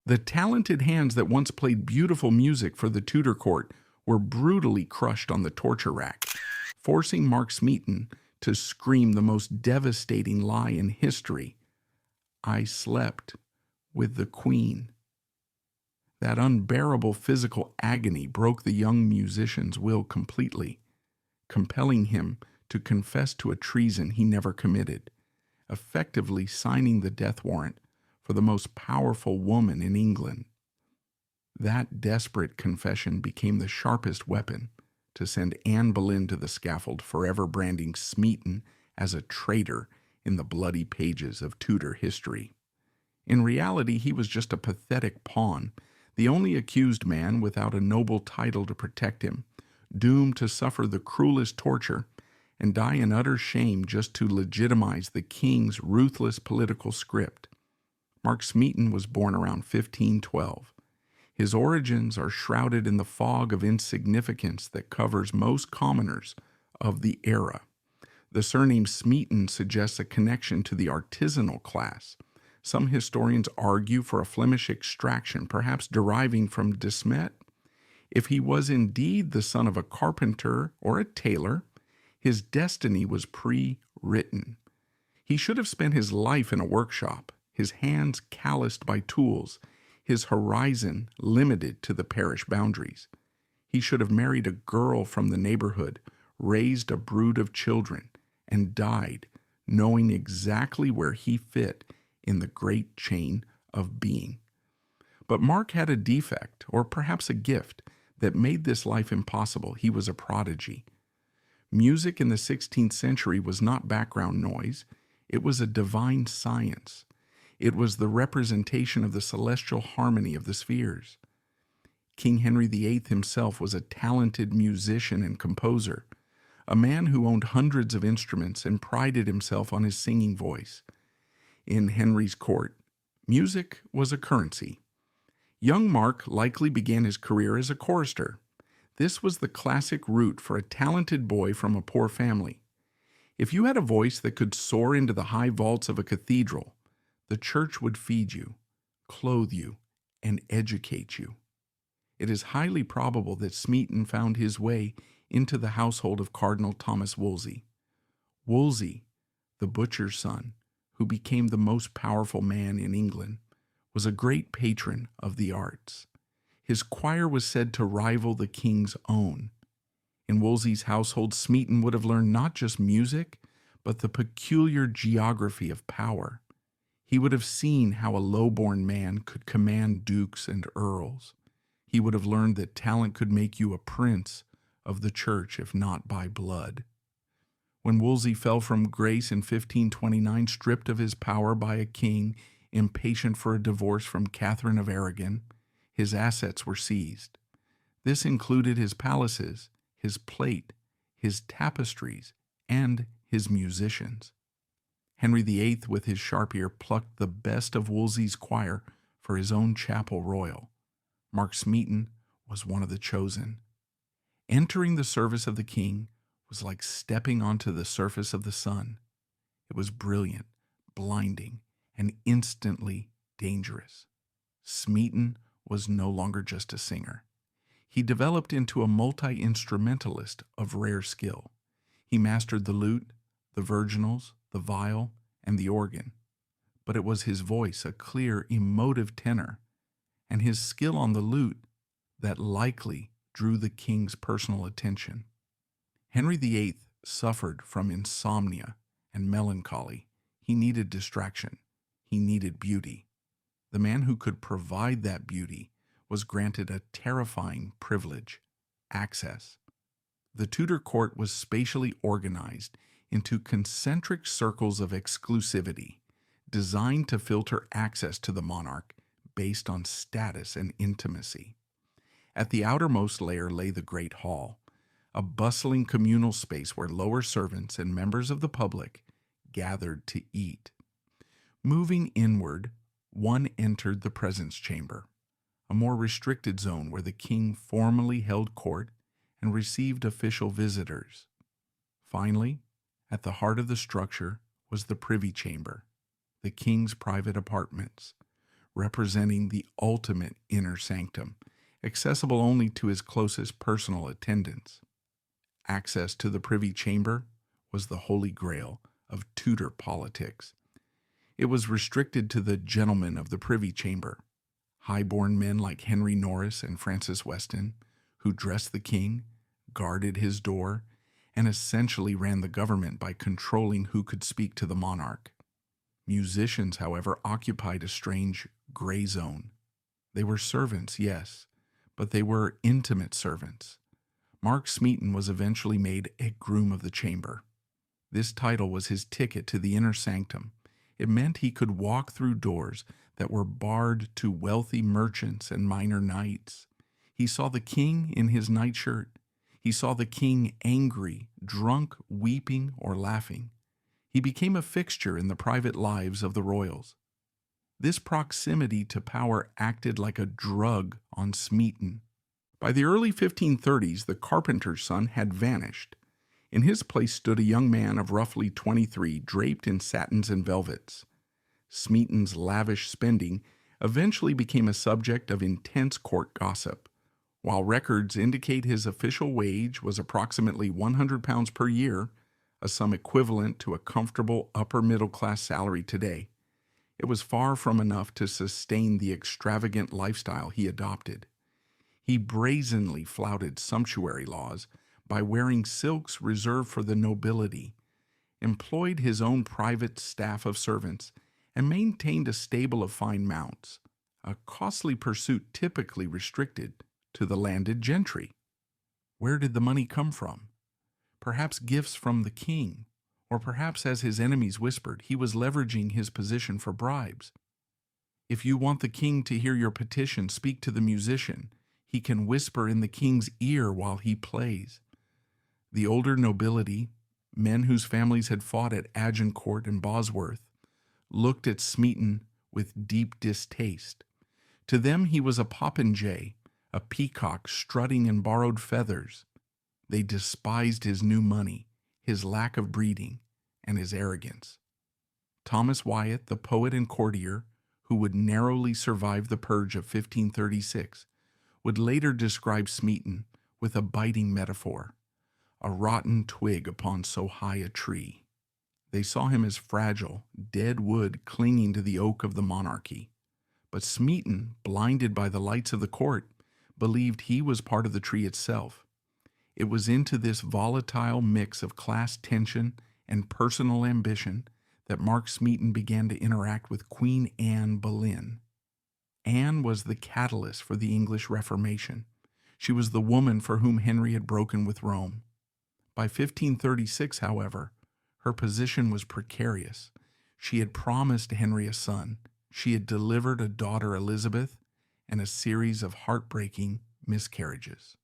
The talented hands that once played beautiful music for the Tudor court were brutally crushed on the torture rack, forcing Mark Smeaton to scream the most devastating lie in history: "I slept with the Queen." That unbearable physical agony broke the young musician's will completely, compelling him to confess to a treason he never committed, effectively signing the death warrant for the most powerful woman in England. That desperate confession became the sharpest weapon to send Anne Boleyn to the scaffold, forever branding Smeaton as a traitor in the bloody pages of Tudor history. In reality, he was just a pathetic pawn, the only accused man without a noble title to protect him, doomed to suffer the cruelest torture and die in utter shame just to legitimize the king's ruthless political script. Mark Smeaton was born around 1512. His origins are shrouded in the fog of insignificance that covers most commoners of the era. The surname Smeaton suggests a connection to the artisanal class. Some historians argue for a Flemish extraction, perhaps deriving from de Smet. If he was indeed the son of a carpenter or a tailor, his destiny was pre-written. He should have spent his life in a workshop, his hands calloused by tools, his horizon limited to the parish boundaries. He should have married a girl from the neighborhood, raised a brood of children, and died knowing exactly where he fit in the great chain of being. But Mark had a defect, or perhaps a gift, that made this life impossible. He was a prodigy. Music in the 16th century was not background noise. It was a divine science. It was the representation of the celestial harmony of the spheres. King Henry VIII himself was a talented musician and composer, a man who owned hundreds of instruments and prided himself on his singing voice. In Henry's court, music was a currency. Young Mark likely began his career as a chorister. This was the classic route for a talented boy from a poor family. If you had a voice that could soar into the high vaults of a cathedral, the church would feed you, clothe you, and educate you. It is highly probable that Smeaton found his way into the household of Cardinal Thomas Wolsey. Wolsey, the butcher's son, who became the most powerful man in England, was a great patron of the arts. His choir was said to rival the king's own. In Wolsey's household, Smeaton would have learned not just music, but the peculiar geography of power. He would have seen how a low-born man could command dukes and earls. He would have learned that talent could make you a prince of the church, if not by blood. When Wolsey fell from grace in 1529, stripped of his power by a king impatient for a divorce from Catherine of Aragon, his assets were seized. This included his palaces, his plate, his tapestries, and his musicians. Henry VIII, with his sharp ear, plucked the best of Wolsey's choir for his own chapel royal. Mark Smeaton was one of the chosen. Entering the service of the king was like stepping onto the surface of the sun. It was brilliant, blinding, and instantly dangerous. Smeaton was no longer just a singer. He developed into a multi-instrumentalist of rare skill. He mastered the lute, the virginals, the viol, and the organ. But it was his voice, a clear, emotive tenor, and his skill on the lute that likely drew the king's personal attention. Henry VIII suffered from insomnia and melancholy. He needed distraction. He needed beauty. The man who could provide that beauty was granted a terrifying privilege: access. The Tudor court was spatially organized into concentric circles of exclusivity, designed to filter access to the monarch based on status and intimacy. At the outermost layer lay the Great Hall, a bustling communal space where lower servants and members of the public gathered to eat. Moving inward, one entered the presence chamber, a more restricted zone where the king formally held court and received official visitors. Finally, at the heart of the structure was the privy chamber, the king's private apartments, representing the ultimate inner sanctum, accessible only to his closest personal attendants. Access to the privy chamber was the holy grail of Tudor politics. It was restricted to the gentlemen of the privy chamber, high-born men like Henry Norris and Francis Weston, who dressed the king, guarded his door, and essentially ran the government by controlling who could speak to the monarch. Musicians, however, occupied a strange gray zone. They were servants, yes, but they were intimate servants. Mark Smeaton was eventually made a groom of the chamber. This title was his ticket to the inner sanctum. It meant he could walk through doors that were barred to wealthy merchants and minor knights. He saw the king in his nightshirt. He saw the king angry, drunk, weeping, or laughing. He became a fixture in the private lives of the royals. This proximity to power acted like a drug on Smeaton. By the early 1530s, the carpenter's son had vanished. In his place stood a young man of roughly 23, draped in satins and velvets. Smeaton's lavish spending eventually became a subject of intense court gossip. While records indicate his official wage was approximately £100 per year, a sum equivalent to a comfortable upper-middle-class salary today, it was far from enough to sustain the extravagant lifestyle he adopted. He brazenly flouted sumptuary laws by wearing silks reserved for the nobility, employed his own private staff of servants, and maintained a stable of fine mounts, a costly pursuit typically restricted to the landed gentry. Where did the money come from? Perhaps gifts from the king, or perhaps, as his enemies whispered, he was leveraging his position for bribes. If you want the king to hear your petition, speak to the musician. He can whisper in the king's ear while he plays. The older nobility, men whose families had fought at Agincourt and Bosworth, looked at Smeaton with deep distaste. To them he was a popinjay, a peacock strutting in borrowed feathers. They despised his new money, his lack of breeding, and his arrogance. Thomas Wyatt, the poet and courtier, who would narrowly survive the purge of 1536, would later describe Smeaton with a biting metaphor, a rotten twig upon so high a tree. They saw him as fragile, dead wood clinging to the oak of the monarchy. But Smeaton, blinded by the lights of the court, believed he was part of the tree itself. It was into this volatile mix of class tension and personal ambition that Mark Smeaton began to interact with Queen Anne Boleyn. Anne was the catalyst for the English Reformation. She was the woman for whom Henry had broken with Rome. By 1536, however, her position was precarious. She had promised Henry a son. She had delivered a daughter, Elizabeth, and a series of heartbreaking miscarriages.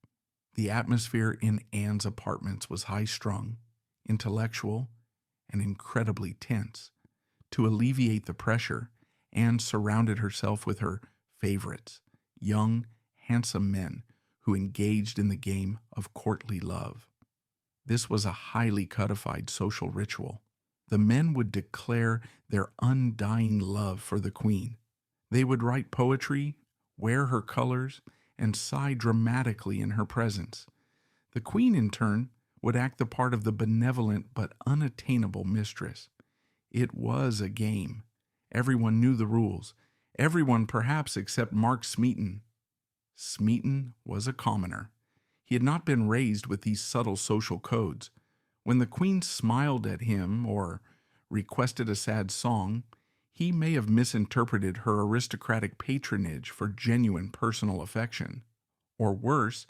The atmosphere in Anne's apartments was high-strung, intellectual, and incredibly tense. To alleviate the pressure, Anne surrounded herself with her favorites, young, handsome men who engaged in the game of courtly love. This was a highly codified social ritual. The men would declare their undying love for the queen. They would write poetry, wear her colors, and sigh dramatically in her presence. The queen, in turn, would act the part of the benevolent but unattainable mistress. It was a game. Everyone knew the rules. Everyone, perhaps, except Mark Smeaton. Smeaton was a commoner. He had not been raised with these subtle social codes. When the queen smiled at him or requested a sad song, he may have misinterpreted her aristocratic patronage for genuine personal affection. Or worse,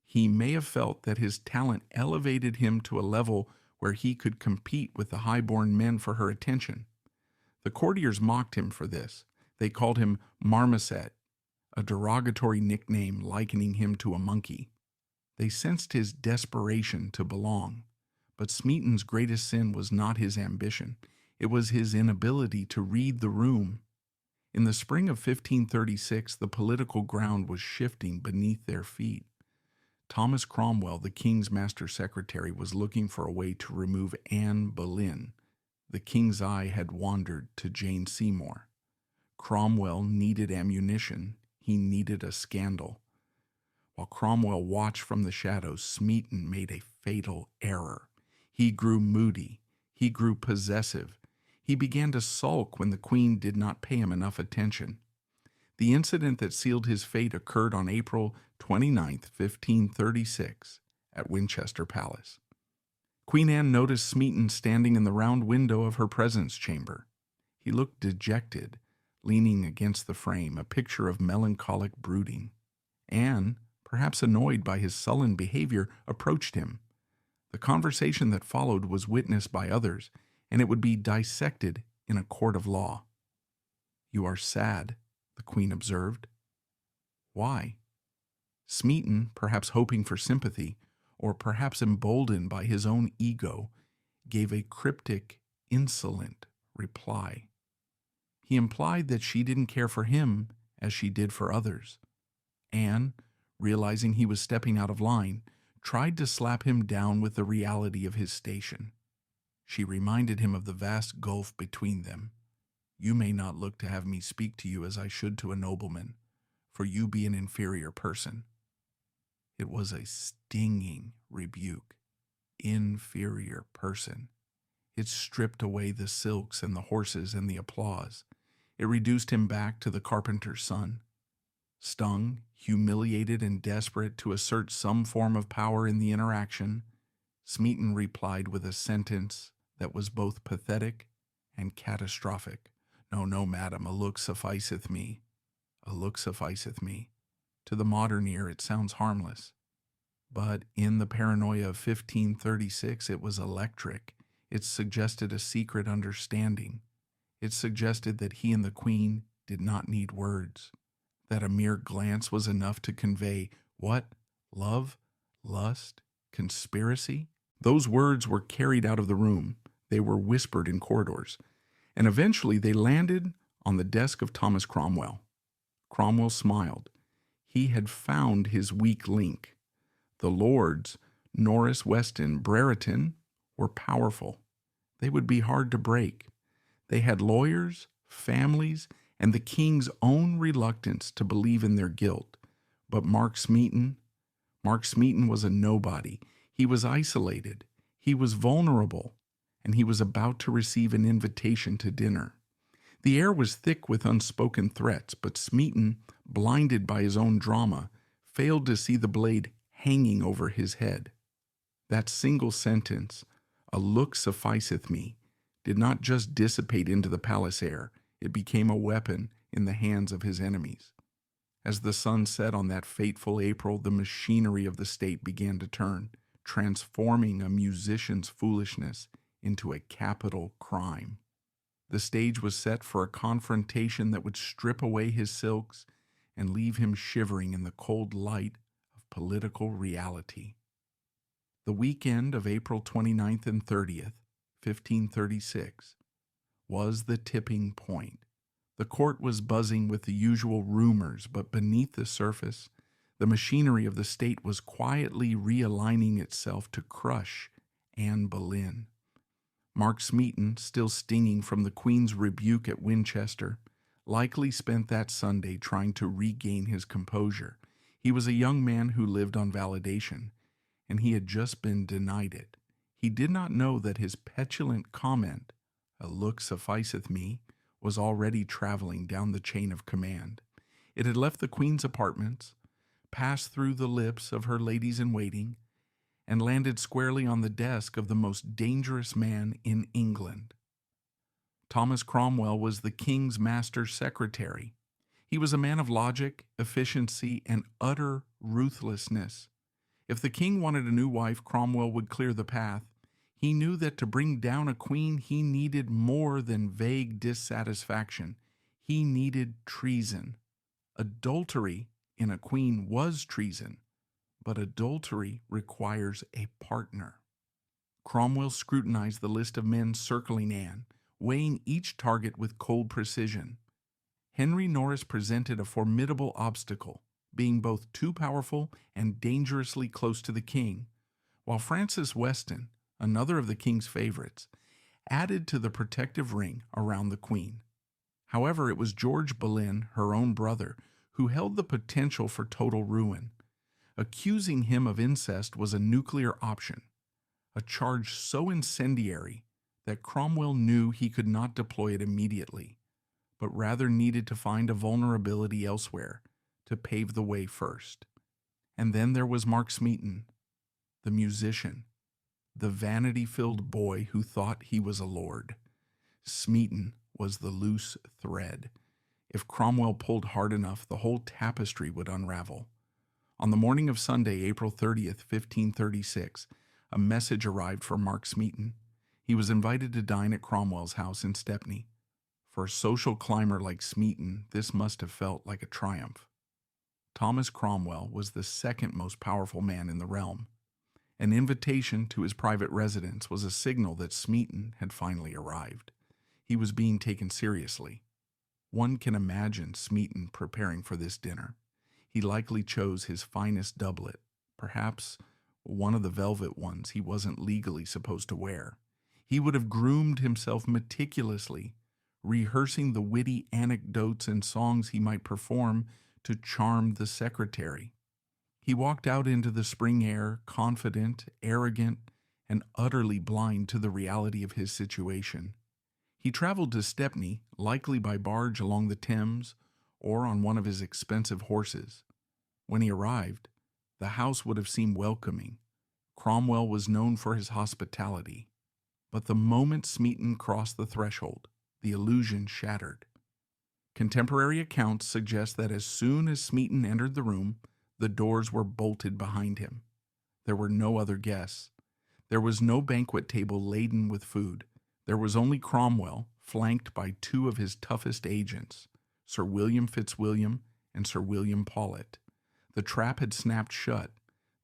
he may have felt that his talent elevated him to a level where he could compete with the high-born men for her attention. The courtiers mocked him for this. They called him Marmoset, a derogatory nickname likening him to a monkey. They sensed his desperation to belong. But Smeaton's greatest sin was not his ambition. It was his inability to read the room. In the spring of 1536, the political ground was shifting beneath their feet. Thomas Cromwell, the king's master secretary, was looking for a way to remove Anne Boleyn. The king's eye had wandered to Jane Seymour. Cromwell needed ammunition. He needed a scandal. While Cromwell watched from the shadows, Smeaton made a fatal error. He grew moody. He grew possessive. He began to sulk when the Queen did not pay him enough attention. The incident that sealed his fate occurred on April 29th, 1536, at Winchester Palace. Queen Anne noticed Smeaton standing in the round window of her presence chamber. He looked dejected, leaning against the frame, a picture of melancholic brooding. Anne, perhaps annoyed by his sullen behavior, approached him. The conversation that followed was witnessed by others, and it would be dissected in a court of law. "You are sad," the Queen observed. "Why?" Smeaton, perhaps hoping for sympathy, or perhaps emboldened by his own ego, gave a cryptic, insolent reply. He implied that she didn't care for him as she did for others. Anne, realizing he was stepping out of line, tried to slap him down with the reality of his station. She reminded him of the vast gulf between them. "You may not look to have me speak to you as I should to a nobleman, for you be an inferior person." It was a stinging rebuke. Inferior person. It stripped away the silks and the horses and the applause. It reduced him back to the carpenter's son. Stung, humiliated, and desperate to assert some form of power in the interaction, Smeaton replied with a sentence that was both pathetic and catastrophic. "No, no, madam, a look sufficeth me. A look sufficeth me." To the modern ear, it sounds harmless. But in the paranoia of 1536, it was electric. It suggested a secret understanding. It suggested that he and the Queen did not need words, that a mere glance was enough to convey what? Love? Lust? Conspiracy? Those words were carried out of the room. They were whispered in corridors. And eventually they landed on the desk of Thomas Cromwell. Cromwell smiled. He had found his weak link. The lords, Norris, Weston, Brereton, were powerful. They would be hard to break. They had lawyers, families, and the king's own reluctance to believe in their guilt. But Mark Smeaton was a nobody. He was isolated. He was vulnerable. And he was about to receive an invitation to dinner. The air was thick with unspoken threats, but Smeaton, blinded by his own drama, failed to see the blade hanging over his head. That single sentence, "A look sufficeth me," did not just dissipate into the palace air. It became a weapon in the hands of his enemies. As the sun set on that fateful April, the machinery of the state began to turn, transforming a musician's foolishness into a capital crime. The stage was set for a confrontation that would strip away his silks and leave him shivering in the cold light of political reality. The weekend of April 29th and 30th, 1536, was the tipping point. The court was buzzing with the usual rumors, but beneath the surface, the machinery of the state was quietly realigning itself to crush Anne Boleyn. Mark Smeaton, still stinging from the Queen's rebuke at Winchester, likely spent that Sunday trying to regain his composure. He was a young man who lived on validation, and he had just been denied it. He did not know that his petulant comment, "A look sufficeth me," was already traveling down the chain of command. It had left the Queen's apartments, passed through the lips of her ladies-in-waiting, and landed squarely on the desk of the most dangerous man in England. Thomas Cromwell was the king's master secretary. He was a man of logic, efficiency, and utter ruthlessness. If the king wanted a new wife, Cromwell would clear the path. He knew that to bring down a queen, he needed more than vague dissatisfaction. He needed treason. Adultery in a queen was treason, but adultery requires a partner. Cromwell scrutinized the list of men circling Anne, weighing each target with cold precision. Henry Norris presented a formidable obstacle, being both too powerful and dangerously close to the king, while Francis Weston, another of the king's favorites, added to the protective ring around the queen. However, it was George Boleyn, her own brother, who held the potential for total ruin. Accusing him of incest was a nuclear option, a charge so incendiary that Cromwell knew he could not deploy it immediately, but rather needed to find a vulnerability elsewhere to pave the way first. And then there was Mark Smeaton, the musician, the vanity-filled boy who thought he was a lord. Smeaton was the loose thread. If Cromwell pulled hard enough, the whole tapestry would unravel. On the morning of Sunday, April 30th, 1536, a message arrived for Mark Smeaton. He was invited to dine at Cromwell's house in Stepney. For a social climber like Smeaton, this must have felt like a triumph. Thomas Cromwell was the second most powerful man in the realm. An invitation to his private residence was a signal that Smeaton had finally arrived. He was being taken seriously. One can imagine Smeaton preparing for this dinner. He likely chose his finest doublet, perhaps one of the velvet ones he wasn't legally supposed to wear. He would have groomed himself meticulously, rehearsing the witty anecdotes and songs he might perform to charm the secretary. He walked out into the spring air, confident, arrogant, and utterly blind to the reality of his situation. He traveled to Stepney, likely by barge along the Thames or on one of his expensive horses. When he arrived, the house would have seemed welcoming. Cromwell was known for his hospitality. But the moment Smeaton crossed the threshold, the illusion shattered. Contemporary accounts suggest that as soon as Smeaton entered the room, the doors were bolted behind him. There were no other guests. There was no banquet table laden with food. There was only Cromwell, flanked by two of his toughest agents, Sir William Fitzwilliam and Sir William Paulet. The trap had snapped shut.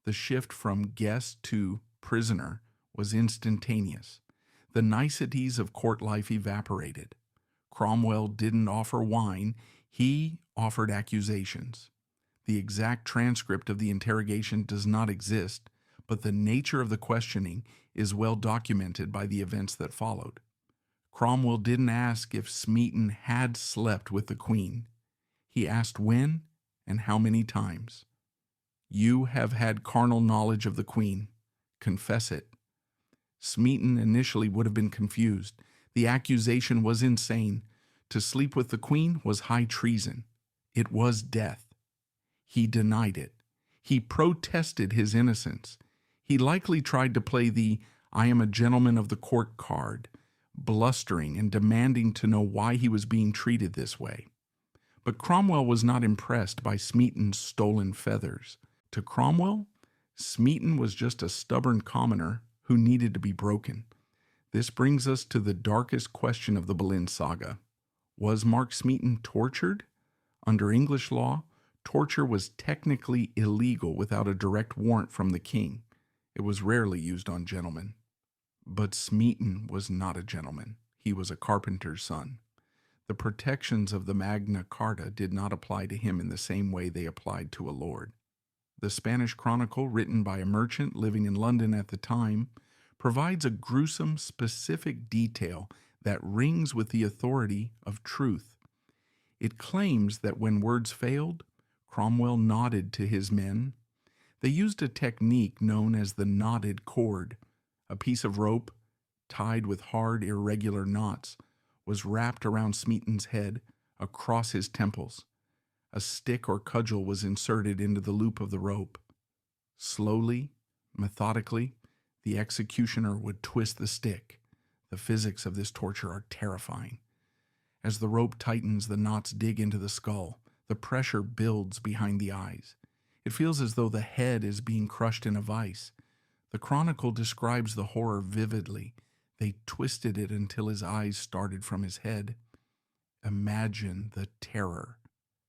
The shift from guest to prisoner was instantaneous. The niceties of court life evaporated. Cromwell didn't offer wine, he offered accusations. The exact transcript of the interrogation does not exist, but the nature of the questioning is well documented by the events that followed. Cromwell didn't ask if Smeaton had slept with the Queen. He asked when and how many times. You have had carnal knowledge of the Queen. Confess it. Smeaton initially would have been confused. The accusation was insane. To sleep with the Queen was high treason. It was death. He denied it. He protested his innocence. He likely tried to play the "I am a gentleman of the court" card, blustering and demanding to know why he was being treated this way. But Cromwell was not impressed by Smeaton's stolen feathers. To Cromwell, Smeaton was just a stubborn commoner who needed to be broken. This brings us to the darkest question of the Boleyn saga. Was Mark Smeaton tortured? Under English law, torture was technically illegal without a direct warrant from the king. It was rarely used on gentlemen. But Smeaton was not a gentleman. He was a carpenter's son. The protections of the Magna Carta did not apply to him in the same way they applied to a lord. The Spanish Chronicle, written by a merchant living in London at the time, provides a gruesome, specific detail that rings with the authority of truth. It claims that when words failed, Cromwell nodded to his men. They used a technique known as the knotted cord. A piece of rope, tied with hard, irregular knots, was wrapped around Smeaton's head, across his temples. A stick or cudgel was inserted into the loop of the rope. Slowly, methodically, the executioner would twist the stick. The physics of this torture are terrifying. As the rope tightens, the knots dig into the skull. The pressure builds behind the eyes. It feels as though the head is being crushed in a vice. The Chronicle describes the horror vividly. They twisted it until his eyes started from his head. Imagine the terror.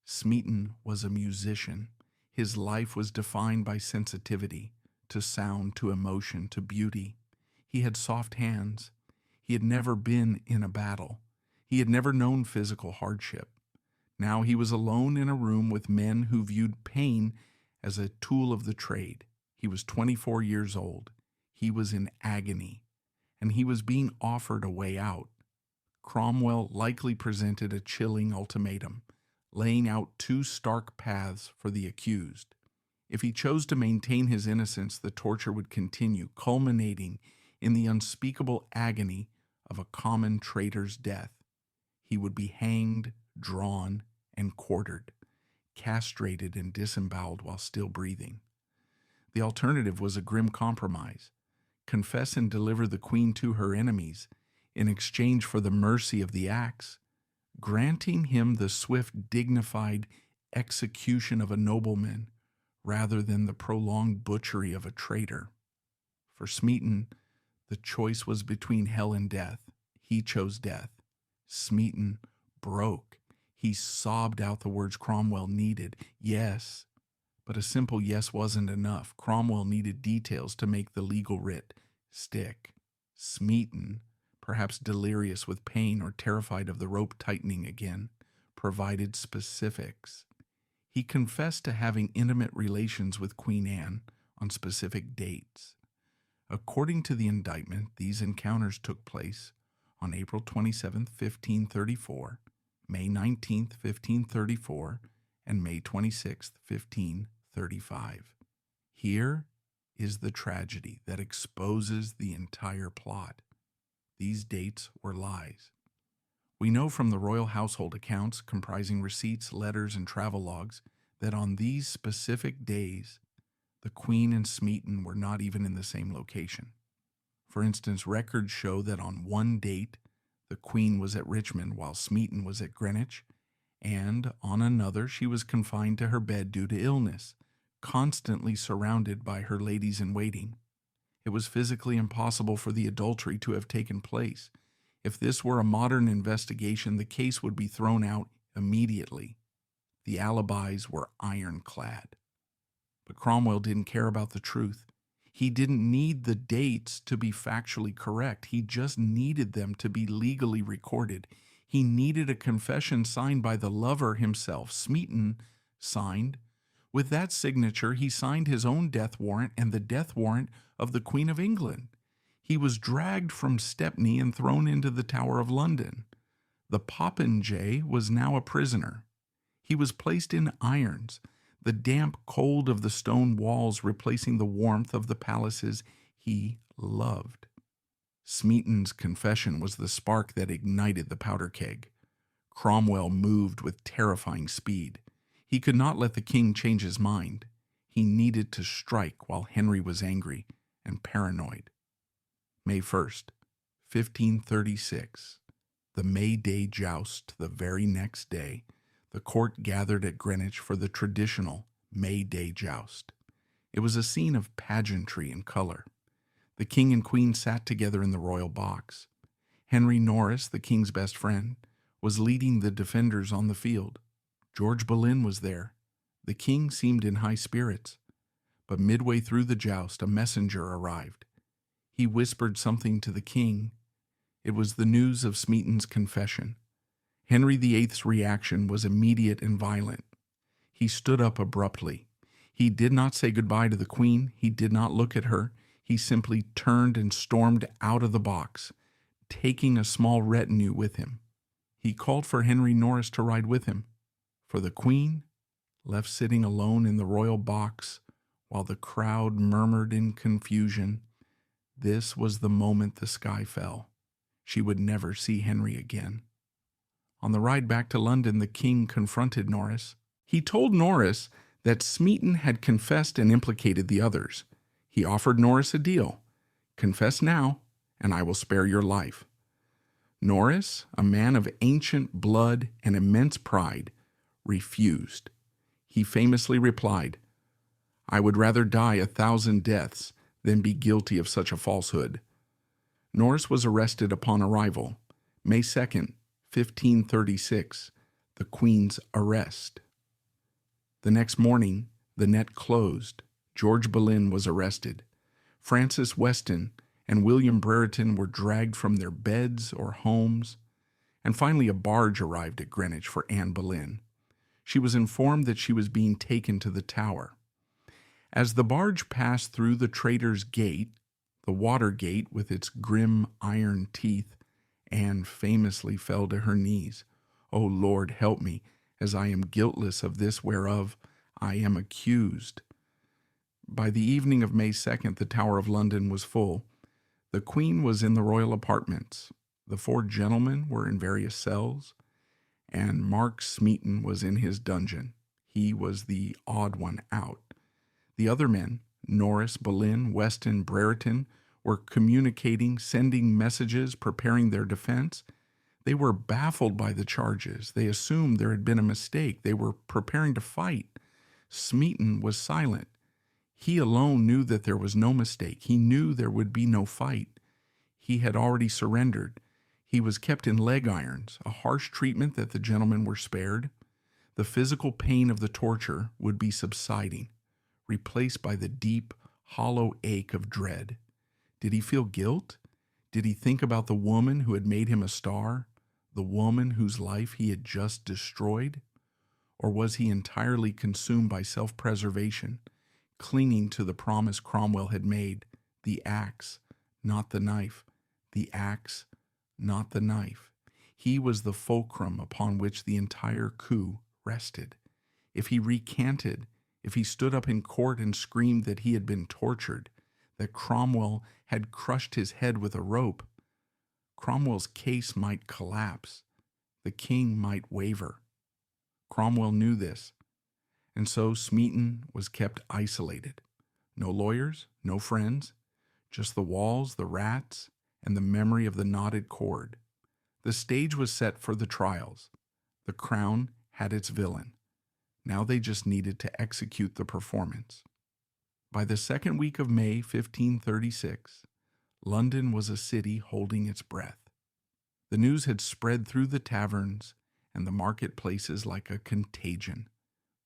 Smeaton was a musician. His life was defined by sensitivity, to sound, to emotion, to beauty. He had soft hands. He had never been in a battle. He had never known physical hardship. Now he was alone in a room with men who viewed pain as a tool of the trade. He was 24 years old. He was in agony, and he was being offered a way out. Cromwell likely presented a chilling ultimatum, laying out two stark paths for the accused. If he chose to maintain his innocence, the torture would continue, culminating in the unspeakable agony of a common traitor's death. He would be hanged, drawn, and quartered, castrated and disemboweled while still breathing. The alternative was a grim compromise: confess and deliver the queen to her enemies in exchange for the mercy of the axe, granting him the swift, dignified execution of a nobleman rather than the prolonged butchery of a traitor. For Smeaton, the choice was between hell and death. He chose death. Smeaton broke. He sobbed out the words Cromwell needed. Yes, but a simple yes wasn't enough. Cromwell needed details to make the legal writ stick. Smeaton, perhaps delirious with pain or terrified of the rope tightening again, provided specifics. He confessed to having intimate relations with Queen Anne on specific dates. According to the indictment, these encounters took place on April 27, 1534, May 19, 1534, and May 26, 1535. Here is the tragedy that exposes the entire plot. These dates were lies. We know from the royal household accounts, comprising receipts, letters, and travelogues, that on these specific days, the Queen and Smeaton were not even in the same location. For instance, records show that on one date, the Queen was at Richmond while Smeaton was at Greenwich, and on another she was confined to her bed due to illness, constantly surrounded by her ladies-in-waiting. It was physically impossible for the adultery to have taken place. If this were a modern investigation, the case would be thrown out immediately. The alibis were ironclad. But Cromwell didn't care about the truth. He didn't need the dates to be factually correct. He just needed them to be legally recorded. He needed a confession signed by the lover himself. Smeaton signed. With that signature, he signed his own death warrant and the death warrant of the Queen of England. He was dragged from Stepney and thrown into the Tower of London. The popinjay was now a prisoner. He was placed in irons, the damp cold of the stone walls replacing the warmth of the palaces he loved. Smeaton's confession was the spark that ignited the powder keg. Cromwell moved with terrifying speed. He could not let the king change his mind. He needed to strike while Henry was angry and paranoid. May 1st, 1536, the May Day joust. The very next day, the court gathered at Greenwich for the traditional May Day joust. It was a scene of pageantry and color. The king and queen sat together in the royal box. Henry Norris, the king's best friend, was leading the defenders on the field. George Boleyn was there. The king seemed in high spirits. But midway through the joust, a messenger arrived. He whispered something to the king. It was the news of Smeaton's confession. Henry VIII's reaction was immediate and violent. He stood up abruptly. He did not say goodbye to the queen. He did not look at her. He simply turned and stormed out of the box, taking a small retinue with him. He called for Henry Norris to ride with him. For the queen, left sitting alone in the royal box while the crowd murmured in confusion, this was the moment the sky fell. She would never see Henry again. On the ride back to London, the king confronted Norris. He told Norris that Smeaton had confessed and implicated the others. He offered Norris a deal. Confess now, and I will spare your life. Norris, a man of ancient blood and immense pride, refused. He famously replied, "I would rather die 1,000 deaths than be guilty of such a falsehood." Norris was arrested upon arrival, May 2nd, 1536, the Queen's arrest. The next morning, the net closed. George Boleyn was arrested. Francis Weston and William Brereton were dragged from their beds or homes. And finally, a barge arrived at Greenwich for Anne Boleyn. She was informed that she was being taken to the Tower. As the barge passed through the Traitor's Gate, the Water Gate with its grim iron teeth, Anne famously fell to her knees. "O Lord, help me, as I am guiltless of this whereof I am accused." By the evening of May 2nd, the Tower of London was full. The Queen was in the royal apartments. The 4 gentlemen were in various cells, and Mark Smeaton was in his dungeon. He was the odd one out. The other men, Norris, Boleyn, Weston, Brereton, were communicating, sending messages, preparing their defense. They were baffled by the charges. They assumed there had been a mistake. They were preparing to fight. Smeaton was silent. He alone knew that there was no mistake. He knew there would be no fight. He had already surrendered. He was kept in leg irons, a harsh treatment that the gentlemen were spared. The physical pain of the torture would be subsiding, replaced by the deep, hollow ache of dread. Did he feel guilt? Did he think about the woman who had made him a star, the woman whose life he had just destroyed? Or was he entirely consumed by self-preservation, clinging to the promise Cromwell had made, the axe, not the knife, the axe, not the knife? He was the fulcrum upon which the entire coup rested. If he recanted, if he stood up in court and screamed that he had been tortured, that Cromwell had crushed his head with a rope, Cromwell's case might collapse. The king might waver. Cromwell knew this, and so Smeaton was kept isolated. No lawyers, no friends, just the walls, the rats, and the memory of the knotted cord. The stage was set for the trials. The crown had its villain. Now they just needed to execute the performance. By the second week of May 1536, London was a city holding its breath. The news had spread through the taverns and the marketplaces like a contagion.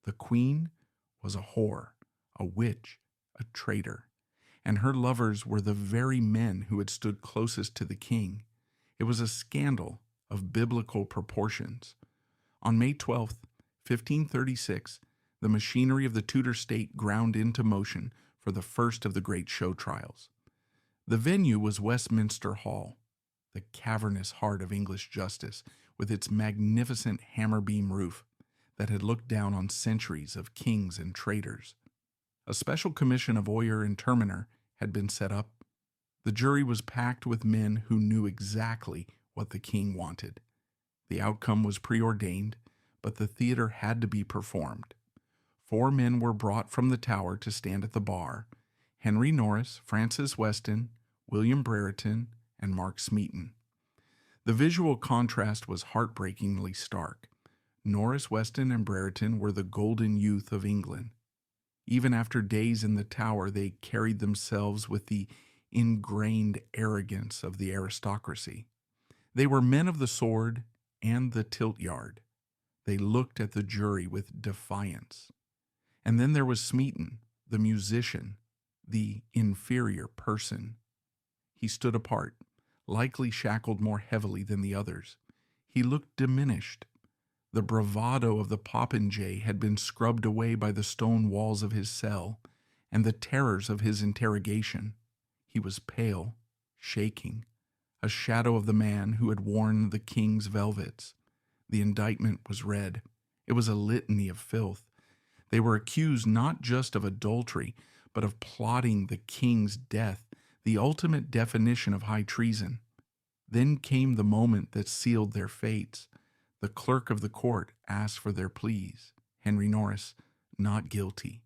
The Queen was a whore, a witch, a traitor, and her lovers were the very men who had stood closest to the king. It was a scandal of biblical proportions. On May 12th, 1536, the machinery of the Tudor state ground into motion for the first of the great show trials. The venue was Westminster Hall, the cavernous heart of English justice, with its magnificent hammer-beam roof that had looked down on centuries of kings and traitors. A special commission of Oyer and Terminer had been set up. The jury was packed with men who knew exactly what the king wanted. The outcome was preordained, but the theater had to be performed. 4 men were brought from the Tower to stand at the bar: Henry Norris, Francis Weston, William Brereton, and Mark Smeaton. The visual contrast was heartbreakingly stark. Norris, Weston, and Brereton were the golden youth of England. Even after days in the Tower, they carried themselves with the ingrained arrogance of the aristocracy. They were men of the sword and the tilt-yard. They looked at the jury with defiance. And then there was Smeaton, the musician, the inferior person. He stood apart, likely shackled more heavily than the others. He looked diminished. The bravado of the popinjay had been scrubbed away by the stone walls of his cell and the terrors of his interrogation. He was pale, shaking, a shadow of the man who had worn the king's velvets. The indictment was read. It was a litany of filth. They were accused not just of adultery, but of plotting the king's death, the ultimate definition of high treason. Then came the moment that sealed their fates. The clerk of the court asked for their pleas. Henry Norris, not guilty.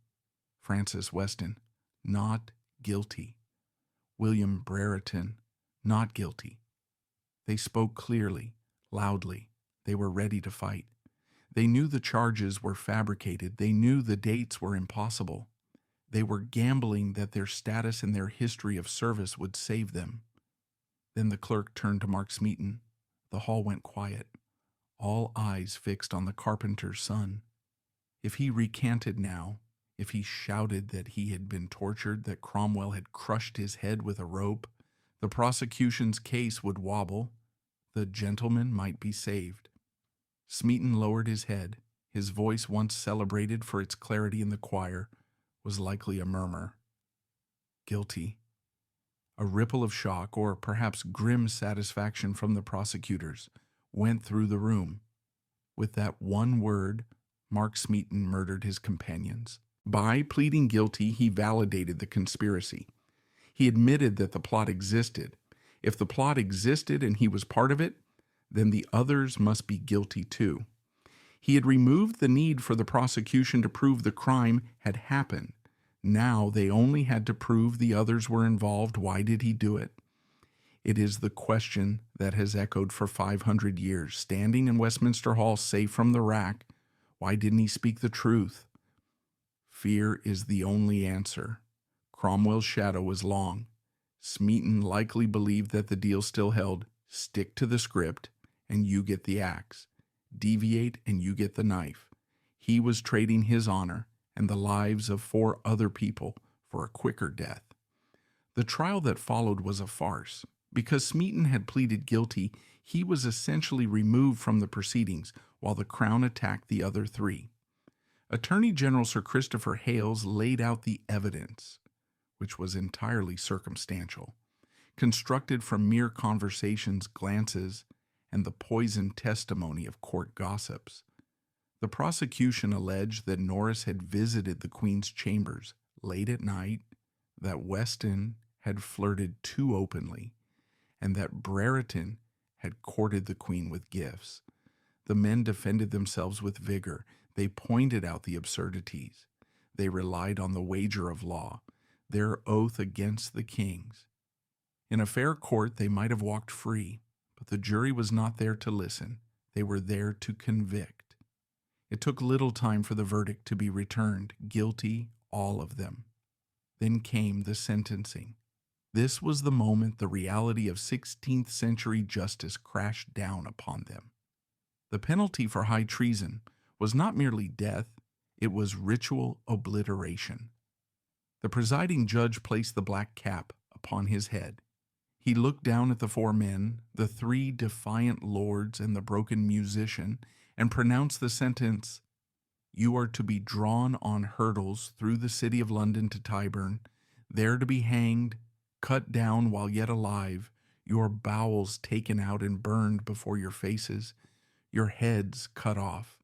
Francis Weston, not guilty. William Brereton, not guilty. They spoke clearly, loudly. They were ready to fight. They knew the charges were fabricated. They knew the dates were impossible. They were gambling that their status and their history of service would save them. Then the clerk turned to Mark Smeaton. The hall went quiet, all eyes fixed on the carpenter's son. If he recanted now, if he shouted that he had been tortured, that Cromwell had crushed his head with a rope, the prosecution's case would wobble. The gentleman might be saved. Smeaton lowered his head. His voice, once celebrated for its clarity in the choir, was likely a murmur. Guilty. A ripple of shock, or perhaps grim satisfaction from the prosecutors, went through the room. With that one word, Mark Smeaton murdered his companions. By pleading guilty, he validated the conspiracy. He admitted that the plot existed. If the plot existed and he was part of it, then the others must be guilty too. He had removed the need for the prosecution to prove the crime had happened. Now they only had to prove the others were involved. Why did he do it? It is the question that has echoed for 500 years. Standing in Westminster Hall, safe from the rack, why didn't he speak the truth? Fear is the only answer. Cromwell's shadow was long. Smeaton likely believed that the deal still held. Stick to the script, and you get the axe. Deviate, and you get the knife. He was trading his honor and the lives of 4 other people for a quicker death. The trial that followed was a farce. Because Smeaton had pleaded guilty, he was essentially removed from the proceedings while the Crown attacked the other 3. Attorney General Sir Christopher Hales laid out the evidence, which was entirely circumstantial, constructed from mere conversations, glances, and the poisoned testimony of court gossips. The prosecution alleged that Norris had visited the Queen's chambers late at night, that Weston had flirted too openly, and that Brereton had courted the Queen with gifts. The men defended themselves with vigor. They pointed out the absurdities. They relied on the wager of law, their oath against the king's. In a fair court they might have walked free, but the jury was not there to listen. They were there to convict. It took little time for the verdict to be returned, guilty, all of them. Then came the sentencing. This was the moment the reality of 16th century justice crashed down upon them. The penalty for high treason was not merely death, it was ritual obliteration. The presiding judge placed the black cap upon his head. He looked down at the 4 men, the 3 defiant lords and the broken musician, and pronounced the sentence, "You are to be drawn on hurdles through the city of London to Tyburn, there to be hanged, cut down while yet alive, your bowels taken out and burned before your faces, your heads cut off,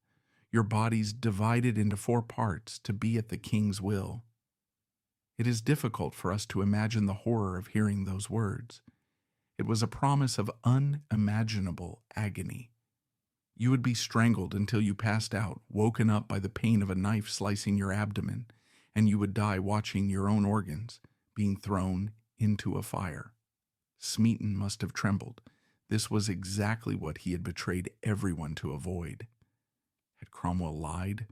your bodies divided into 4 parts to be at the king's will." It is difficult for us to imagine the horror of hearing those words. It was a promise of unimaginable agony. You would be strangled until you passed out, woken up by the pain of a knife slicing your abdomen, and you would die watching your own organs being thrown into a fire. Smeaton must have trembled. This was exactly what he had betrayed everyone to avoid. Had Cromwell lied?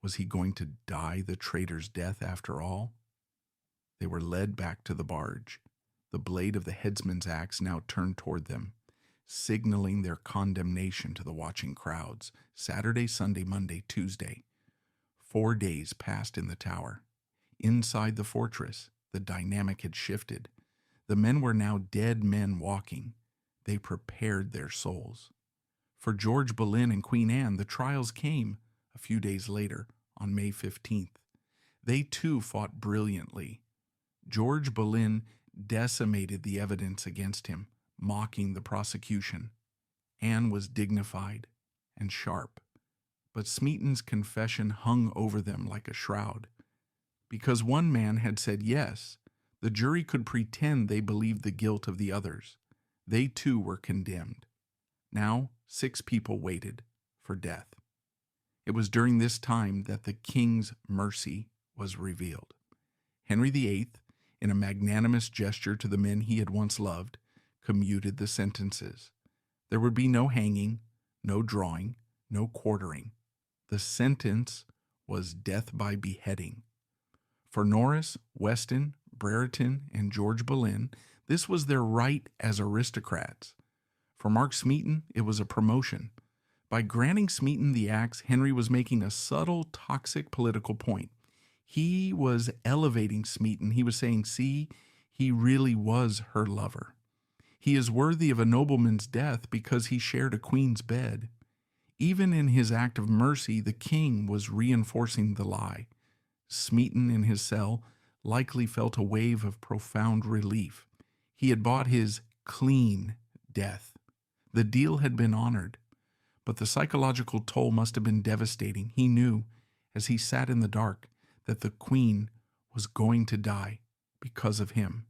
Was he going to die the traitor's death after all? They were led back to the barge. The blade of the headsman's axe now turned toward them, signaling their condemnation to the watching crowds. Saturday, Sunday, Monday, Tuesday. 4 days passed in the tower. Inside the fortress, the dynamic had shifted. The men were now dead men walking. They prepared their souls. For George Boleyn and Queen Anne, the trials came a few days later, on May 15th. They too fought brilliantly. George Boleyn decimated the evidence against him, mocking the prosecution. Anne was dignified and sharp, but Smeaton's confession hung over them like a shroud. Because one man had said yes, the jury could pretend they believed the guilt of the others. They too were condemned. Now 6 people waited for death. It was during this time that the king's mercy was revealed. Henry VIII, in a magnanimous gesture to the men he had once loved, commuted the sentences. There would be no hanging, no drawing, no quartering. The sentence was death by beheading. For Norris, Weston, Brereton, and George Boleyn, this was their right as aristocrats. For Mark Smeaton, it was a promotion. By granting Smeaton the axe, Henry was making a subtle, toxic political point. He was elevating Smeaton. He was saying, see, he really was her lover. He is worthy of a nobleman's death because he shared a queen's bed. Even in his act of mercy, the king was reinforcing the lie. Smeaton in his cell likely felt a wave of profound relief. He had bought his clean death. The deal had been honored, but the psychological toll must have been devastating. He knew, as he sat in the dark, that the Queen was going to die because of him.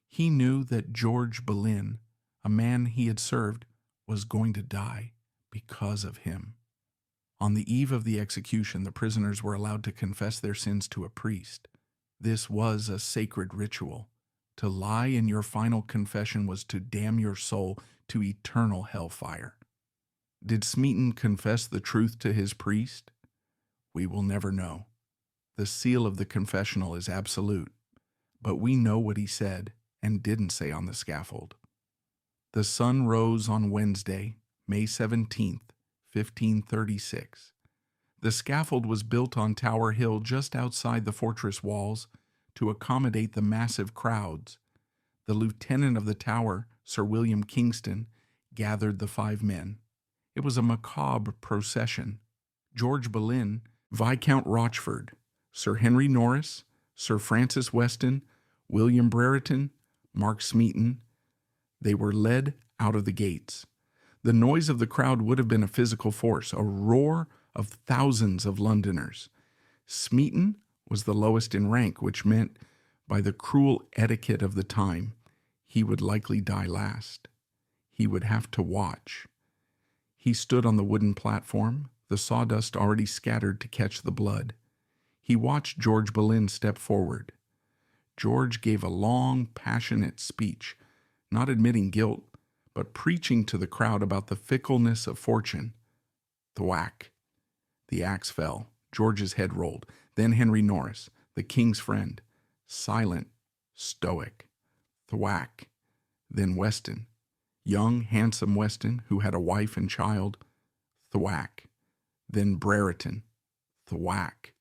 He knew that George Boleyn, a man he had served, was going to die because of him. On the eve of the execution, the prisoners were allowed to confess their sins to a priest. This was a sacred ritual. To lie in your final confession was to damn your soul to eternal hellfire. Did Smeaton confess the truth to his priest? We will never know. The seal of the confessional is absolute, but we know what he said and didn't say on the scaffold. The sun rose on Wednesday, May 17th, 1536. The scaffold was built on Tower Hill just outside the fortress walls to accommodate the massive crowds. The lieutenant of the Tower, Sir William Kingston, gathered the 5 men. It was a macabre procession. George Boleyn, Viscount Rochford, Sir Henry Norris, Sir Francis Weston, William Brereton, Mark Smeaton. They were led out of the gates. The noise of the crowd would have been a physical force, a roar of thousands of Londoners. Smeaton was the lowest in rank, which meant, by the cruel etiquette of the time, he would likely die last. He would have to watch. He stood on the wooden platform, the sawdust already scattered to catch the blood. He watched George Boleyn step forward. George gave a long, passionate speech, not admitting guilt, but preaching to the crowd about the fickleness of fortune. Thwack. The axe fell. George's head rolled. Then Henry Norris, the king's friend, silent, stoic. Thwack. Then Weston, young, handsome Weston, who had a wife and child. Thwack. Then Brereton. Thwack.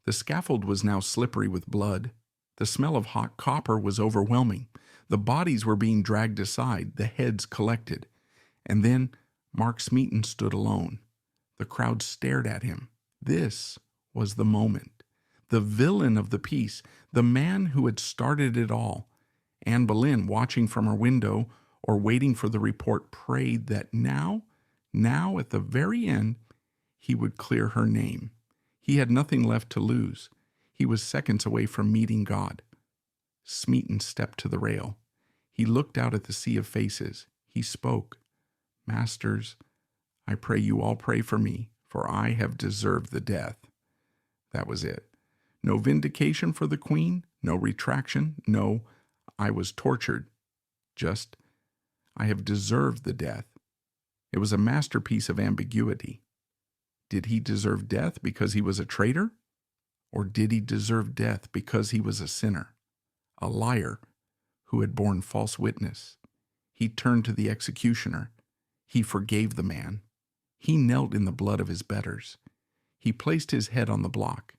The scaffold was now slippery with blood. The smell of hot copper was overwhelming. The bodies were being dragged aside, the heads collected. And then Mark Smeaton stood alone. The crowd stared at him. This was the moment. The villain of the piece, the man who had started it all. Anne Boleyn, watching from her window or waiting for the report, prayed that now at the very end, he would clear her name. He had nothing left to lose. He was seconds away from meeting God. Smeaton stepped to the rail. He looked out at the sea of faces. He spoke. Masters, I pray you all pray for me, for I have deserved the death. That was it. No vindication for the Queen, no retraction, no, I was tortured. Just, I have deserved the death. It was a masterpiece of ambiguity. Did he deserve death because he was a traitor? Or did he deserve death because he was a sinner, a liar who had borne false witness? He turned to the executioner. He forgave the man. He knelt in the blood of his betters. He placed his head on the block.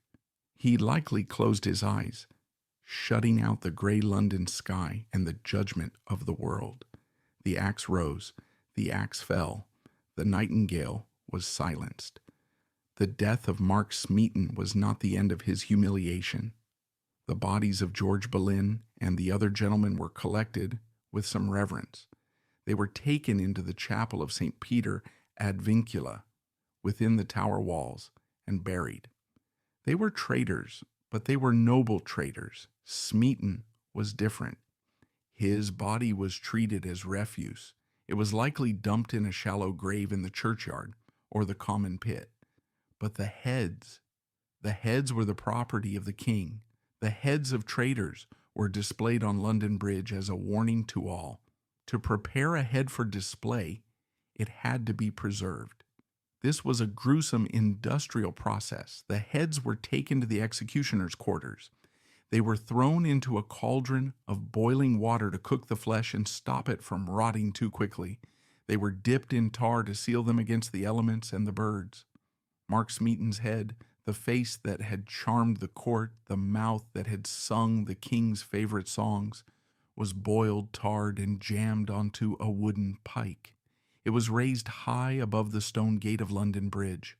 He likely closed his eyes, shutting out the gray London sky and the judgment of the world. The axe rose. The axe fell. The nightingale was silenced. The death of Mark Smeaton was not the end of his humiliation. The bodies of George Boleyn and the other gentlemen were collected with some reverence. They were taken into the chapel of St. Peter ad Vincula, within the tower walls, and buried. They were traitors, but they were noble traitors. Smeaton was different. His body was treated as refuse. It was likely dumped in a shallow grave in the churchyard or the common pit. But the heads were the property of the king. The heads of traitors were displayed on London Bridge as a warning to all. To prepare a head for display, it had to be preserved. This was a gruesome industrial process. The heads were taken to the executioner's quarters. They were thrown into a cauldron of boiling water to cook the flesh and stop it from rotting too quickly. They were dipped in tar to seal them against the elements and the birds. Mark Smeaton's head, the face that had charmed the court, the mouth that had sung the king's favorite songs, was boiled, tarred, and jammed onto a wooden pike. It was raised high above the stone gate of London Bridge.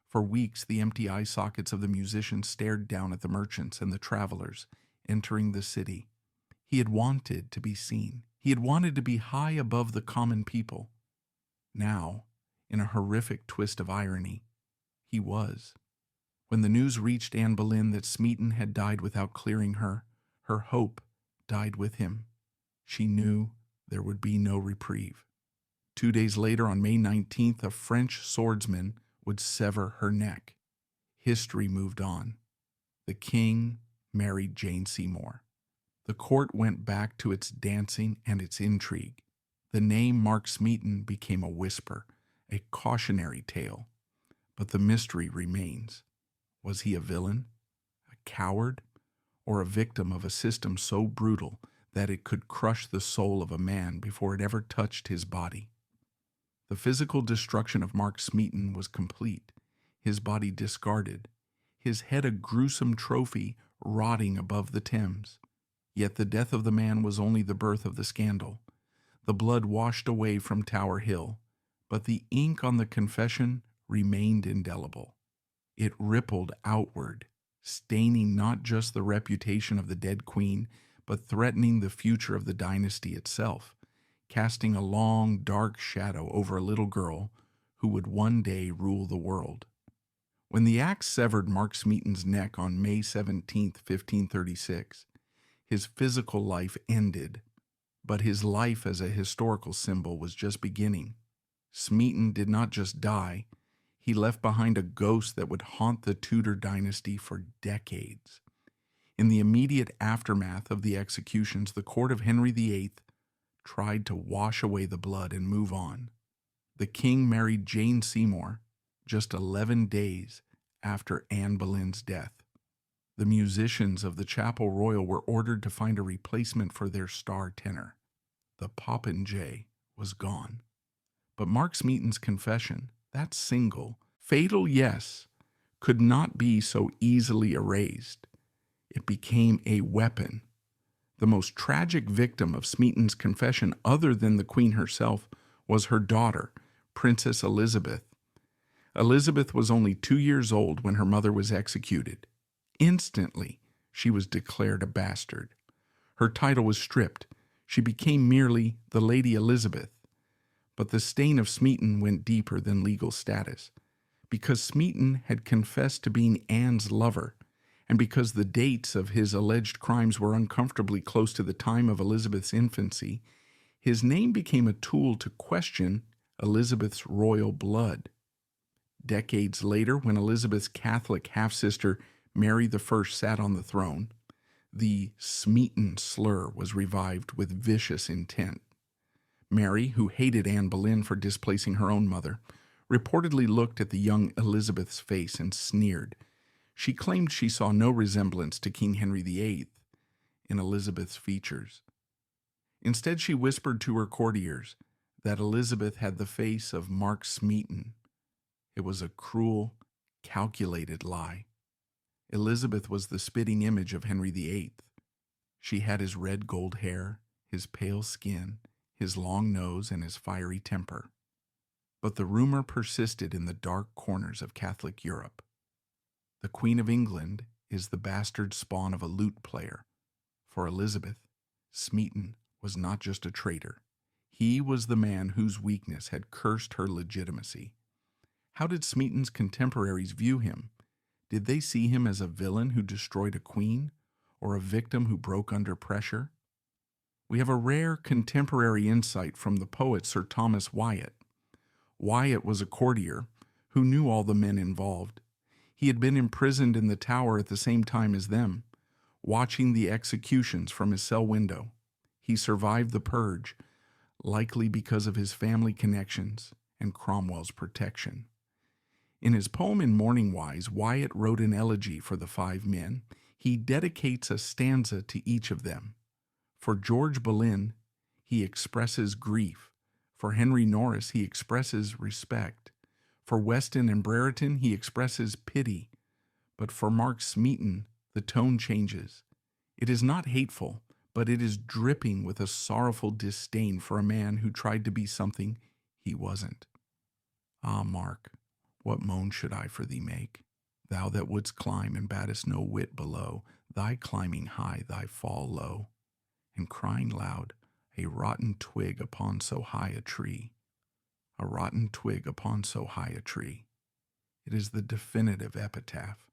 For weeks, the empty eye sockets of the musicians stared down at the merchants and the travelers entering the city. He had wanted to be seen. He had wanted to be high above the common people. Now, in a horrific twist of irony, he was. When the news reached Anne Boleyn that Smeaton had died without clearing her, her hope died with him. She knew there would be no reprieve. 2 days later, on May 19th, a French swordsman would sever her neck. History moved on. The king married Jane Seymour. The court went back to its dancing and its intrigue. The name Mark Smeaton became a whisper, a cautionary tale. But the mystery remains. Was he a villain, a coward, or a victim of a system so brutal that it could crush the soul of a man before it ever touched his body? The physical destruction of Mark Smeaton was complete, his body discarded, his head a gruesome trophy rotting above the Thames. Yet the death of the man was only the birth of the scandal. The blood washed away from Tower Hill, but the ink on the confession remained indelible. It rippled outward, staining not just the reputation of the dead queen, but threatening the future of the dynasty itself, casting a long, dark shadow over a little girl who would one day rule the world. When the axe severed Mark Smeaton's neck on May 17, 1536, his physical life ended, but his life as a historical symbol was just beginning. Smeaton did not just die, he left behind a ghost that would haunt the Tudor dynasty for decades. In the immediate aftermath of the executions, the court of Henry VIII tried to wash away the blood and move on. The king married Jane Seymour just 11 days after Anne Boleyn's death. The musicians of the Chapel Royal were ordered to find a replacement for their star tenor. The popinjay was gone. But Mark Smeaton's confession, that single, fatal yes, could not be so easily erased. It became a weapon. The most tragic victim of Smeaton's confession, other than the Queen herself, was her daughter, Princess Elizabeth. Elizabeth was only 2 years old when her mother was executed. Instantly, she was declared a bastard. Her title was stripped. She became merely the Lady Elizabeth. But the stain of Smeaton went deeper than legal status. Because Smeaton had confessed to being Anne's lover, and because the dates of his alleged crimes were uncomfortably close to the time of Elizabeth's infancy, his name became a tool to question Elizabeth's royal blood. Decades later, when Elizabeth's Catholic half-sister Mary I sat on the throne, the Smeaton slur was revived with vicious intent. Mary, who hated Anne Boleyn for displacing her own mother, reportedly looked at the young Elizabeth's face and sneered. She claimed she saw no resemblance to King Henry VIII in Elizabeth's features. Instead, she whispered to her courtiers that Elizabeth had the face of Mark Smeaton. It was a cruel, calculated lie. Elizabeth was the spitting image of Henry VIII. She had his red gold hair, his pale skin, his long nose, and his fiery temper. But the rumor persisted in the dark corners of Catholic Europe. The Queen of England is the bastard spawn of a lute player. For Elizabeth, Smeaton was not just a traitor. He was the man whose weakness had cursed her legitimacy. How did Smeaton's contemporaries view him? Did they see him as a villain who destroyed a queen, or a victim who broke under pressure? We have a rare contemporary insight from the poet Sir Thomas Wyatt. Wyatt was a courtier who knew all the men involved. He had been imprisoned in the Tower at the same time as them, watching the executions from his cell window. He survived the purge, likely because of his family connections and Cromwell's protection. In his poem In Mourning Wise, Wyatt wrote an elegy for the 5 men. He dedicates a stanza to each of them. For George Boleyn, he expresses grief. For Henry Norris, he expresses respect. For Weston and Brereton, he expresses pity. But for Mark Smeaton, the tone changes. It is not hateful, but it is dripping with a sorrowful disdain for a man who tried to be something he wasn't. Ah, Mark, what moan should I for thee make? Thou that wouldst climb and battest no wit below, thy climbing high, thy fall low. and crying loud, "A rotten twig upon so high a tree." A rotten twig upon so high a tree. It is the definitive epitaph.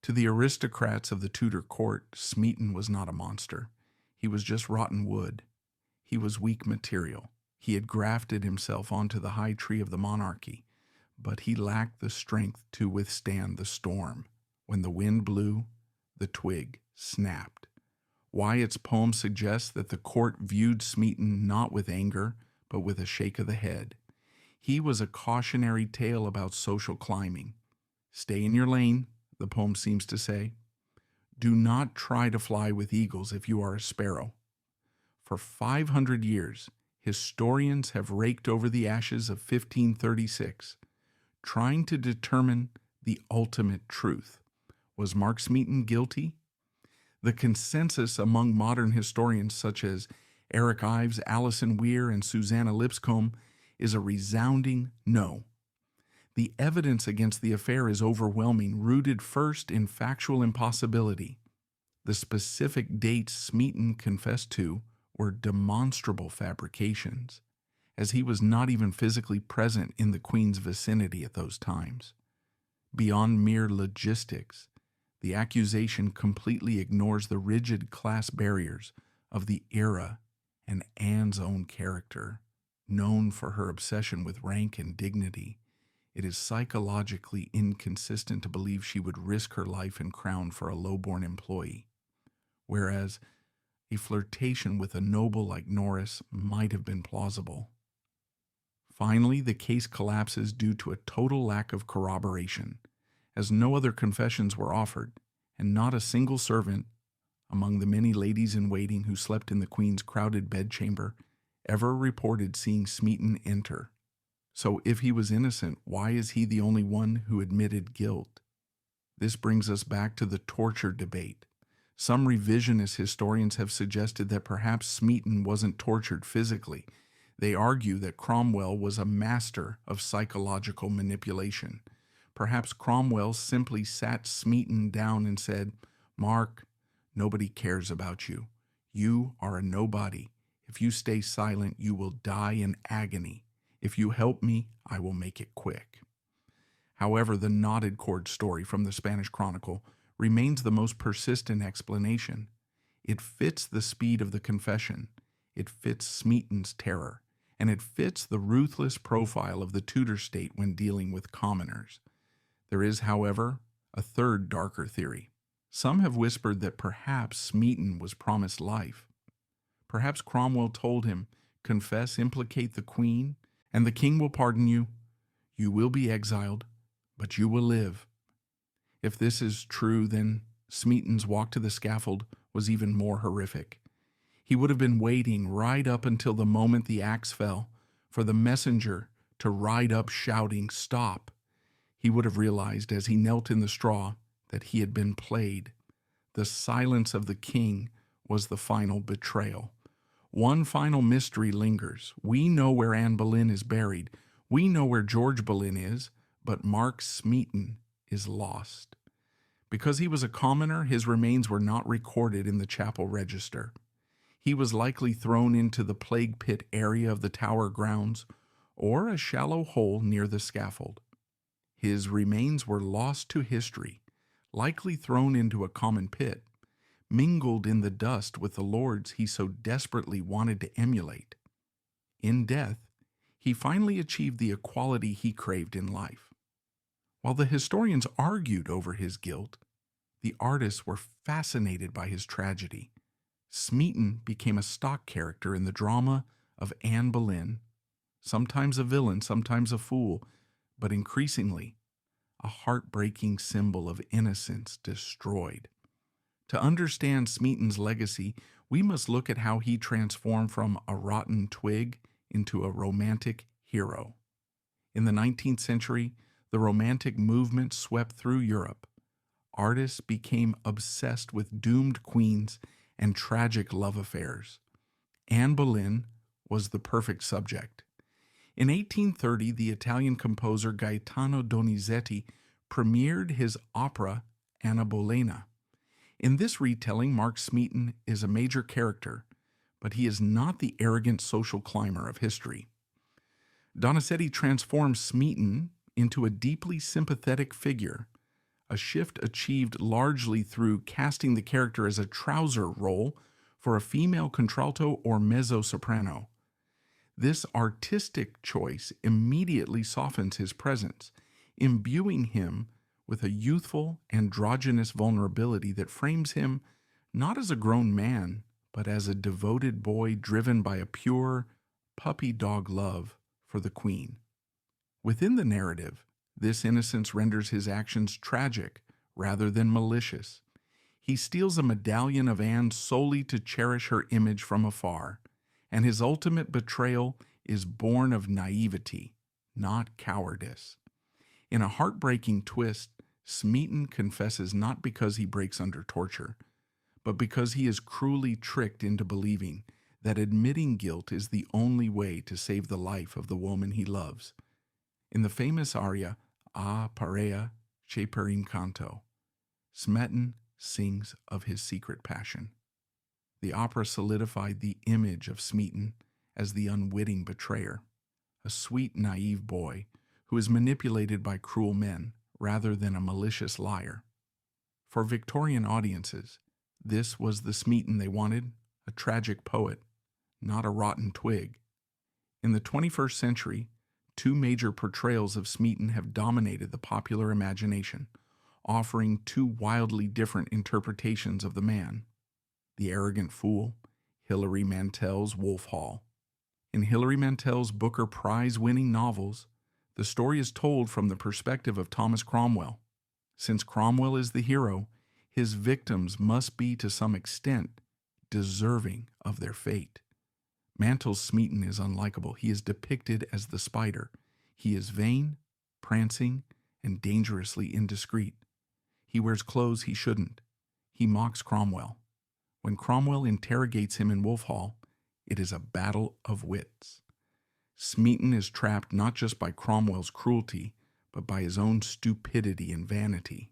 To the aristocrats of the Tudor court, Smeaton was not a monster. He was just rotten wood. He was weak material. He had grafted himself onto the high tree of the monarchy, but he lacked the strength to withstand the storm. When the wind blew, the twig snapped. Wyatt's poem suggests that the court viewed Smeaton not with anger, but with a shake of the head. He was a cautionary tale about social climbing. Stay in your lane, the poem seems to say. Do not try to fly with eagles if you are a sparrow. For 500 years, historians have raked over the ashes of 1536, trying to determine the ultimate truth. Was Mark Smeaton guilty? The consensus among modern historians such as Eric Ives, Alison Weir, and Susanna Lipscomb is a resounding no. The evidence against the affair is overwhelming, rooted first in factual impossibility. The specific dates Smeaton confessed to were demonstrable fabrications, as he was not even physically present in the Queen's vicinity at those times. Beyond mere logistics, the accusation completely ignores the rigid class barriers of the era and Anne's own character. Known for her obsession with rank and dignity, it is psychologically inconsistent to believe she would risk her life and crown for a low-born employee, whereas a flirtation with a noble like Norris might have been plausible. Finally, the case collapses due to a total lack of corroboration, as no other confessions were offered, and not a single servant, among the many ladies-in-waiting who slept in the Queen's crowded bedchamber, ever reported seeing Smeaton enter. So if he was innocent, why is he the only one who admitted guilt? This brings us back to the torture debate. Some revisionist historians have suggested that perhaps Smeaton wasn't tortured physically. They argue that Cromwell was a master of psychological manipulation. Perhaps Cromwell simply sat Smeaton down and said, "Mark, nobody cares about you. You are a nobody. If you stay silent, you will die in agony. If you help me, I will make it quick." However, the knotted cord story from the Spanish Chronicle remains the most persistent explanation. It fits the speed of the confession, it fits Smeaton's terror, and it fits the ruthless profile of the Tudor state when dealing with commoners. There is, however, a third darker theory. Some have whispered that perhaps Smeaton was promised life. Perhaps Cromwell told him, "Confess, implicate the Queen, and the King will pardon you. You will be exiled, but you will live." If this is true, then Smeaton's walk to the scaffold was even more horrific. He would have been waiting right up until the moment the axe fell for the messenger to ride up shouting, "Stop." He would have realized as he knelt in the straw that he had been played. The silence of the king was the final betrayal. One final mystery lingers. We know where Anne Boleyn is buried. We know where George Boleyn is, but Mark Smeaton is lost. Because he was a commoner, his remains were not recorded in the chapel register. He was likely thrown into the plague pit area of the Tower grounds or a shallow hole near the scaffold. His remains were lost to history, likely thrown into a common pit, mingled in the dust with the lords he so desperately wanted to emulate. In death, he finally achieved the equality he craved in life. While the historians argued over his guilt, the artists were fascinated by his tragedy. Smeaton became a stock character in the drama of Anne Boleyn, sometimes a villain, sometimes a fool, but increasingly a heartbreaking symbol of innocence destroyed. To understand Smeaton's legacy, we must look at how he transformed from a rotten twig into a romantic hero. In the 19th century, the Romantic movement swept through Europe. Artists became obsessed with doomed queens and tragic love affairs. Anne Boleyn was the perfect subject. In 1830, the Italian composer Gaetano Donizetti premiered his opera Anna Bolena. In this retelling, Mark Smeaton is a major character, but he is not the arrogant social climber of history. Donizetti transforms Smeaton into a deeply sympathetic figure, a shift achieved largely through casting the character as a trouser role for a female contralto or mezzo-soprano. This artistic choice immediately softens his presence, imbuing him with a youthful, androgynous vulnerability that frames him not as a grown man, but as a devoted boy driven by a pure, puppy-dog love for the queen. Within the narrative, this innocence renders his actions tragic rather than malicious. He steals a medallion of Anne solely to cherish her image from afar, and his ultimate betrayal is born of naivety, not cowardice. In a heartbreaking twist, Smeaton confesses not because he breaks under torture, but because he is cruelly tricked into believing that admitting guilt is the only way to save the life of the woman he loves. In the famous aria, A Parea che per incanto, Smeaton sings of his secret passion. The opera solidified the image of Smeaton as the unwitting betrayer, a sweet, naive boy who is manipulated by cruel men rather than a malicious liar. For Victorian audiences, this was the Smeaton they wanted, a tragic poet, not a rotten twig. In the 21st century, two major portrayals of Smeaton have dominated the popular imagination, offering two wildly different interpretations of the man. The Arrogant Fool, Hilary Mantel's Wolf Hall. In Hilary Mantel's Booker Prize-winning novels, the story is told from the perspective of Thomas Cromwell. Since Cromwell is the hero, his victims must be to some extent deserving of their fate. Mantel's Smeaton is unlikable. He is depicted as the spider. He is vain, prancing, and dangerously indiscreet. He wears clothes he shouldn't. He mocks Cromwell. When Cromwell interrogates him in Wolf Hall, it is a battle of wits. Smeaton is trapped not just by Cromwell's cruelty, but by his own stupidity and vanity.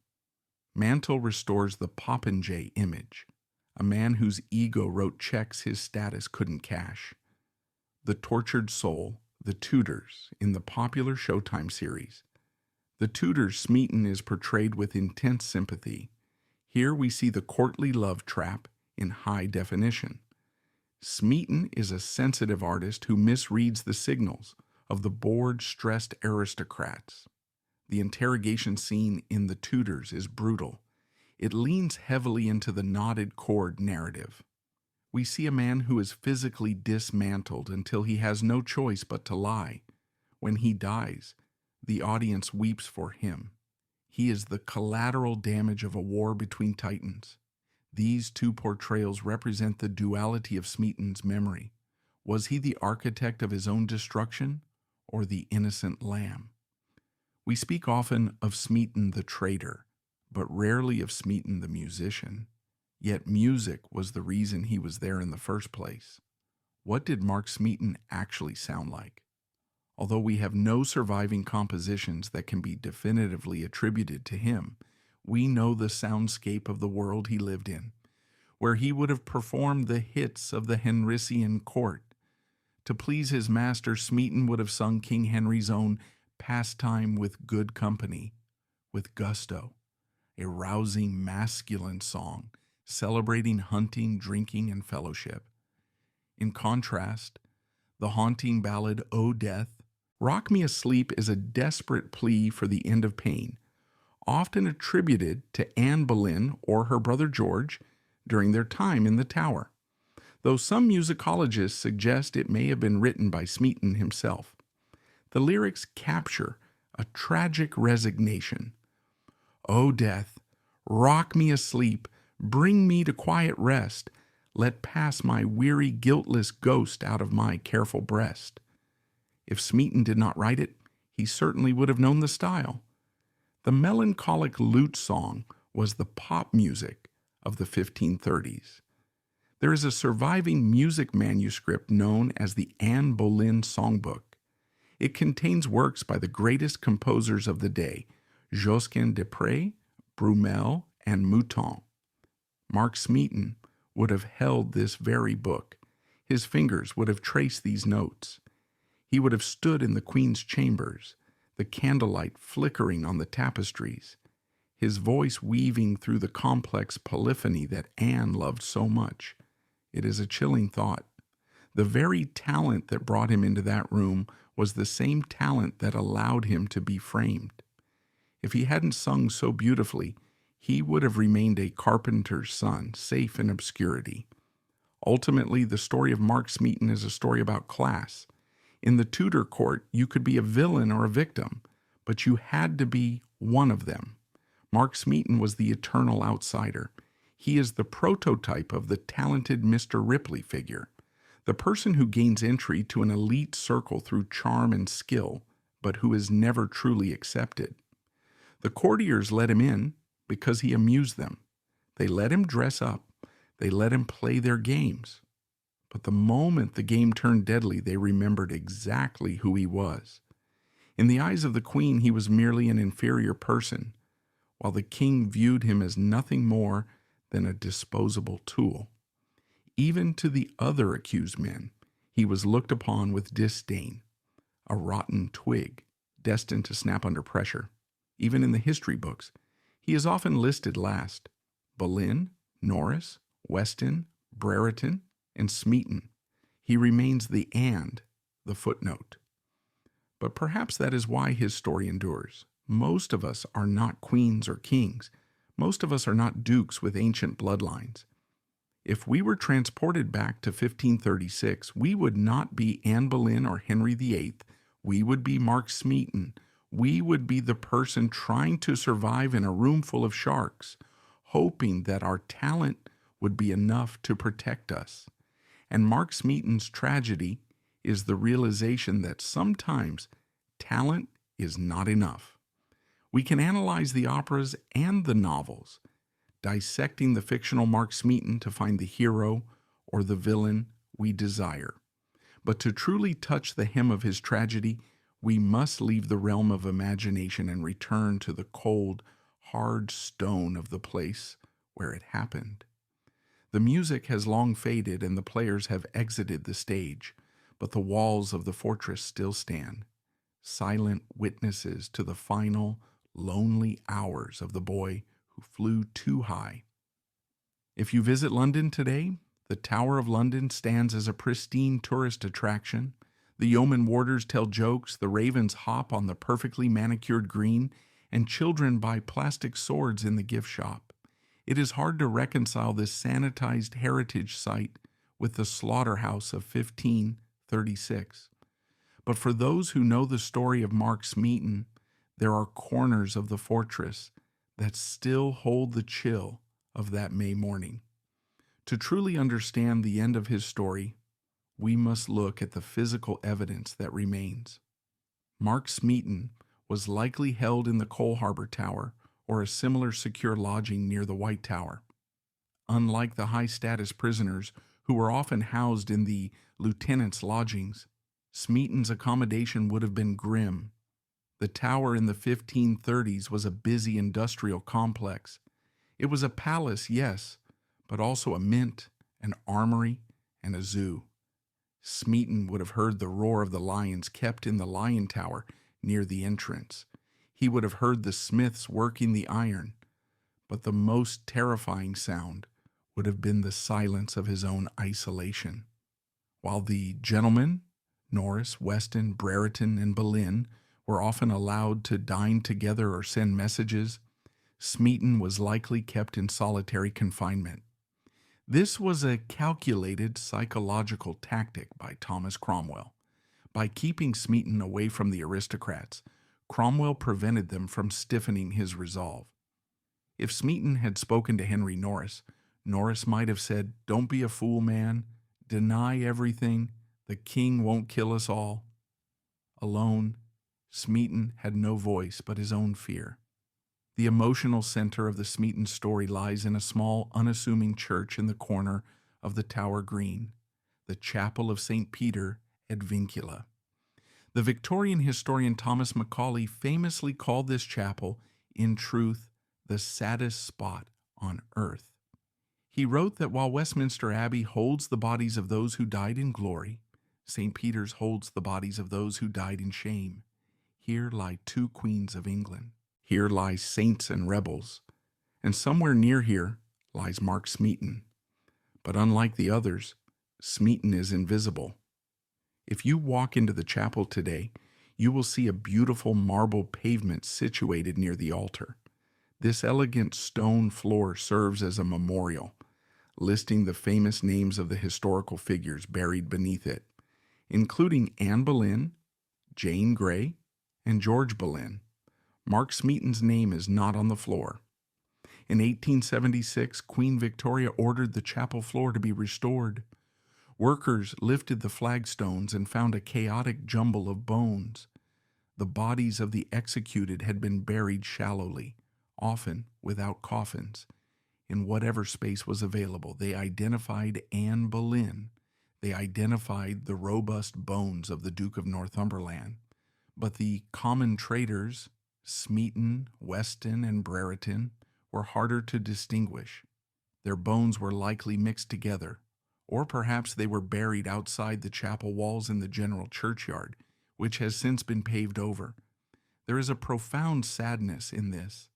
Mantel restores the popinjay image, a man whose ego wrote checks his status couldn't cash. The tortured soul, the Tudors, in the popular Showtime series. The Tudors, Smeaton is portrayed with intense sympathy. Here we see the courtly love trap in high definition. Smeaton is a sensitive artist who misreads the signals of the bored, stressed aristocrats. The interrogation scene in The Tudors is brutal. It leans heavily into the knotted cord narrative. We see a man who is physically dismantled until he has no choice but to lie. When he dies, the audience weeps for him. He is the collateral damage of a war between titans. These two portrayals represent the duality of Smeaton's memory. Was he the architect of his own destruction, or the innocent lamb? We speak often of Smeaton the traitor, but rarely of Smeaton the musician. Yet music was the reason he was there in the first place. What did Mark Smeaton actually sound like? Although we have no surviving compositions that can be definitively attributed to him, we know the soundscape of the world he lived in, where he would have performed the hits of the Henrician court. To please his master, Smeaton would have sung King Henry's own Pastime with Good Company, with gusto, a rousing masculine song celebrating hunting, drinking, and fellowship. In contrast, the haunting ballad O Death, Rock Me Asleep is a desperate plea for the end of pain, often attributed to Anne Boleyn or her brother George during their time in the Tower, though some musicologists suggest it may have been written by Smeaton himself. The lyrics capture a tragic resignation. O death, rock me asleep, bring me to quiet rest, let pass my weary, guiltless ghost out of my careful breast. If Smeaton did not write it, he certainly would have known the style. The melancholic lute song was the pop music of the 1530s. There is a surviving music manuscript known as the Anne Boleyn Songbook. It contains works by the greatest composers of the day, Josquin des Prés, Brumel, and Mouton. Mark Smeaton would have held this very book. His fingers would have traced these notes. He would have stood in the Queen's chambers, the candlelight flickering on the tapestries, his voice weaving through the complex polyphony that Anne loved so much. It is a chilling thought. The very talent that brought him into that room was the same talent that allowed him to be framed. If he hadn't sung so beautifully, he would have remained a carpenter's son, safe in obscurity. Ultimately, the story of Mark Smeaton is a story about class. In the Tudor court, you could be a villain or a victim, but you had to be one of them. Mark Smeaton was the eternal outsider. He is the prototype of the talented Mr. Ripley figure, the person who gains entry to an elite circle through charm and skill, but who is never truly accepted. The courtiers let him in because he amused them. They let him dress up. They let him play their games. But the moment the game turned deadly, they remembered exactly who he was. In the eyes of the Queen, he was merely an inferior person, while the King viewed him as nothing more than a disposable tool. Even to the other accused men, he was looked upon with disdain, a rotten twig, destined to snap under pressure. Even in the history books, he is often listed last. Boleyn, Norris, Weston, Brereton, and Smeaton. He remains the footnote. But perhaps that is why his story endures. Most of us are not queens or kings. Most of us are not dukes with ancient bloodlines. If we were transported back to 1536, we would not be Anne Boleyn or Henry VIII. We would be Mark Smeaton. We would be the person trying to survive in a room full of sharks, hoping that our talent would be enough to protect us. And Mark Smeaton's tragedy is the realization that sometimes talent is not enough. We can analyze the operas and the novels, dissecting the fictional Mark Smeaton to find the hero or the villain we desire. But to truly touch the hem of his tragedy, we must leave the realm of imagination and return to the cold, hard stone of the place where it happened. The music has long faded and the players have exited the stage, but the walls of the fortress still stand, silent witnesses to the final, lonely hours of the boy who flew too high. If you visit London today, the Tower of London stands as a pristine tourist attraction. The yeoman warders tell jokes, the ravens hop on the perfectly manicured green, and children buy plastic swords in the gift shop. It is hard to reconcile this sanitized heritage site with the slaughterhouse of 1536. But for those who know the story of Mark Smeaton, there are corners of the fortress that still hold the chill of that May morning. To truly understand the end of his story, we must look at the physical evidence that remains. Mark Smeaton was likely held in the Coal Harbor Tower or a similar secure lodging near the White Tower. Unlike the high-status prisoners who were often housed in the lieutenant's lodgings, Smeaton's accommodation would have been grim. The tower in the 1530s was a busy industrial complex. It was a palace, yes, but also a mint, an armory, and a zoo. Smeaton would have heard the roar of the lions kept in the lion tower near the entrance. He would have heard the smiths working the iron, but the most terrifying sound would have been the silence of his own isolation. While the gentlemen, Norris, Weston, Brereton, and Boleyn, were often allowed to dine together or send messages, Smeaton was likely kept in solitary confinement. This was a calculated psychological tactic by Thomas Cromwell. By keeping Smeaton away from the aristocrats, Cromwell prevented them from stiffening his resolve. If Smeaton had spoken to Henry Norris, Norris might have said, "Don't be a fool, man. Deny everything. The king won't kill us all." Alone, Smeaton had no voice but his own fear. The emotional center of the Smeaton story lies in a small, unassuming church in the corner of the Tower Green, the Chapel of St. Peter at Vincula. The Victorian historian Thomas Macaulay famously called this chapel, in truth, the saddest spot on earth. He wrote that while Westminster Abbey holds the bodies of those who died in glory, St. Peter's holds the bodies of those who died in shame. Here lie two queens of England. Here lie saints and rebels. And somewhere near here lies Mark Smeaton. But unlike the others, Smeaton is invisible. If you walk into the chapel today, you will see a beautiful marble pavement situated near the altar. This elegant stone floor serves as a memorial, listing the famous names of the historical figures buried beneath it, including Anne Boleyn, Jane Grey, and George Boleyn. Mark Smeaton's name is not on the floor. In 1876, Queen Victoria ordered the chapel floor to be restored. Workers lifted the flagstones and found a chaotic jumble of bones. The bodies of the executed had been buried shallowly, often without coffins. In whatever space was available, they identified Anne Boleyn. They identified the robust bones of the Duke of Northumberland. But the common traitors, Smeaton, Weston, and Brereton, were harder to distinguish. Their bones were likely mixed together, or perhaps they were buried outside the chapel walls in the general churchyard, which has since been paved over. There is a profound sadness in this.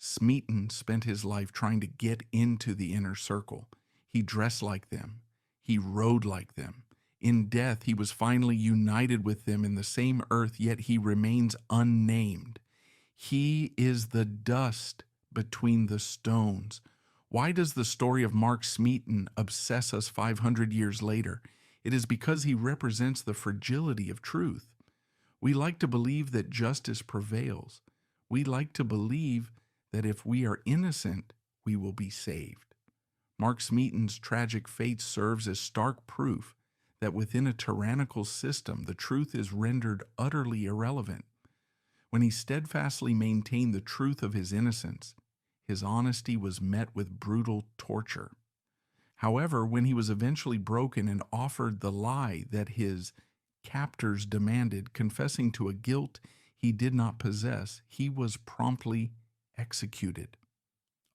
Smeaton spent his life trying to get into the inner circle. He dressed like them. He rode like them. In death, he was finally united with them in the same earth, yet he remains unnamed. He is the dust between the stones. Why does the story of Mark Smeaton obsess us 500 years later? It is because he represents the fragility of truth. We like to believe that justice prevails. We like to believe that if we are innocent, we will be saved. Mark Smeaton's tragic fate serves as stark proof that within a tyrannical system, the truth is rendered utterly irrelevant. When he steadfastly maintained the truth of his innocence, his honesty was met with brutal torture. However, when he was eventually broken and offered the lie that his captors demanded, confessing to a guilt he did not possess, he was promptly executed.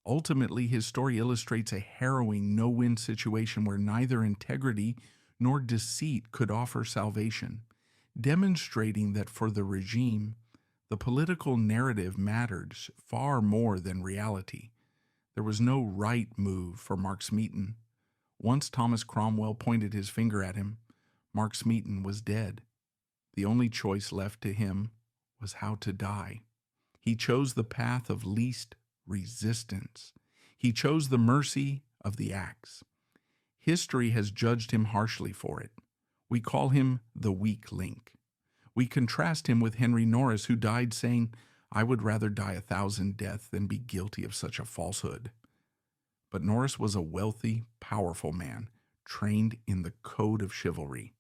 Ultimately, his story illustrates a harrowing no-win situation where neither integrity nor deceit could offer salvation, demonstrating that for the regime, the political narrative mattered far more than reality. There was no right move for Mark Smeaton. Once Thomas Cromwell pointed his finger at him, Mark Smeaton was dead. The only choice left to him was how to die. He chose the path of least resistance. He chose the mercy of the axe. History has judged him harshly for it. We call him the weak link. We contrast him with Henry Norris, who died saying, "I would rather die 1,000 deaths than be guilty of such a falsehood." But Norris was a wealthy, powerful man, trained in the code of chivalry.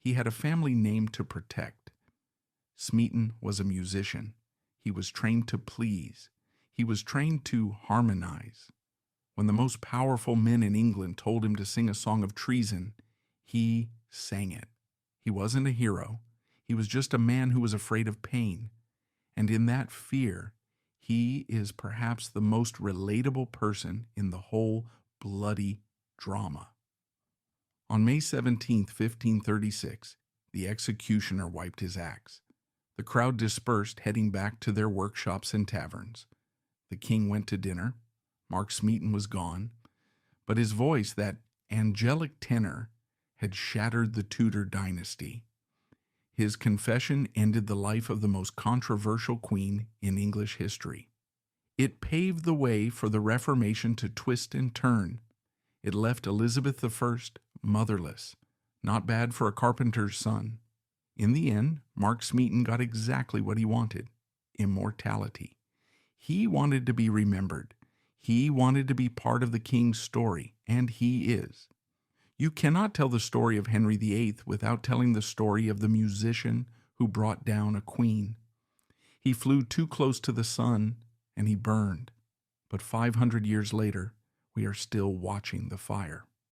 He had a family name to protect. Smeaton was a musician. He was trained to please. He was trained to harmonize. When the most powerful men in England told him to sing a song of treason, he sang it. He wasn't a hero. He was just a man who was afraid of pain. And in that fear, he is perhaps the most relatable person in the whole bloody drama. On May 17, 1536, the executioner wiped his axe. The crowd dispersed, heading back to their workshops and taverns. The king went to dinner. Mark Smeaton was gone. But his voice, that angelic tenor, had shattered the Tudor dynasty. His confession ended the life of the most controversial queen in English history. It paved the way for the Reformation to twist and turn. It left Elizabeth I motherless, not bad for a carpenter's son. In the end, Mark Smeaton got exactly what he wanted: immortality. He wanted to be remembered. He wanted to be part of the king's story, and he is. You cannot tell the story of Henry VIII without telling the story of the musician who brought down a queen. He flew too close to the sun, and he burned. But 500 years later, we are still watching the fire.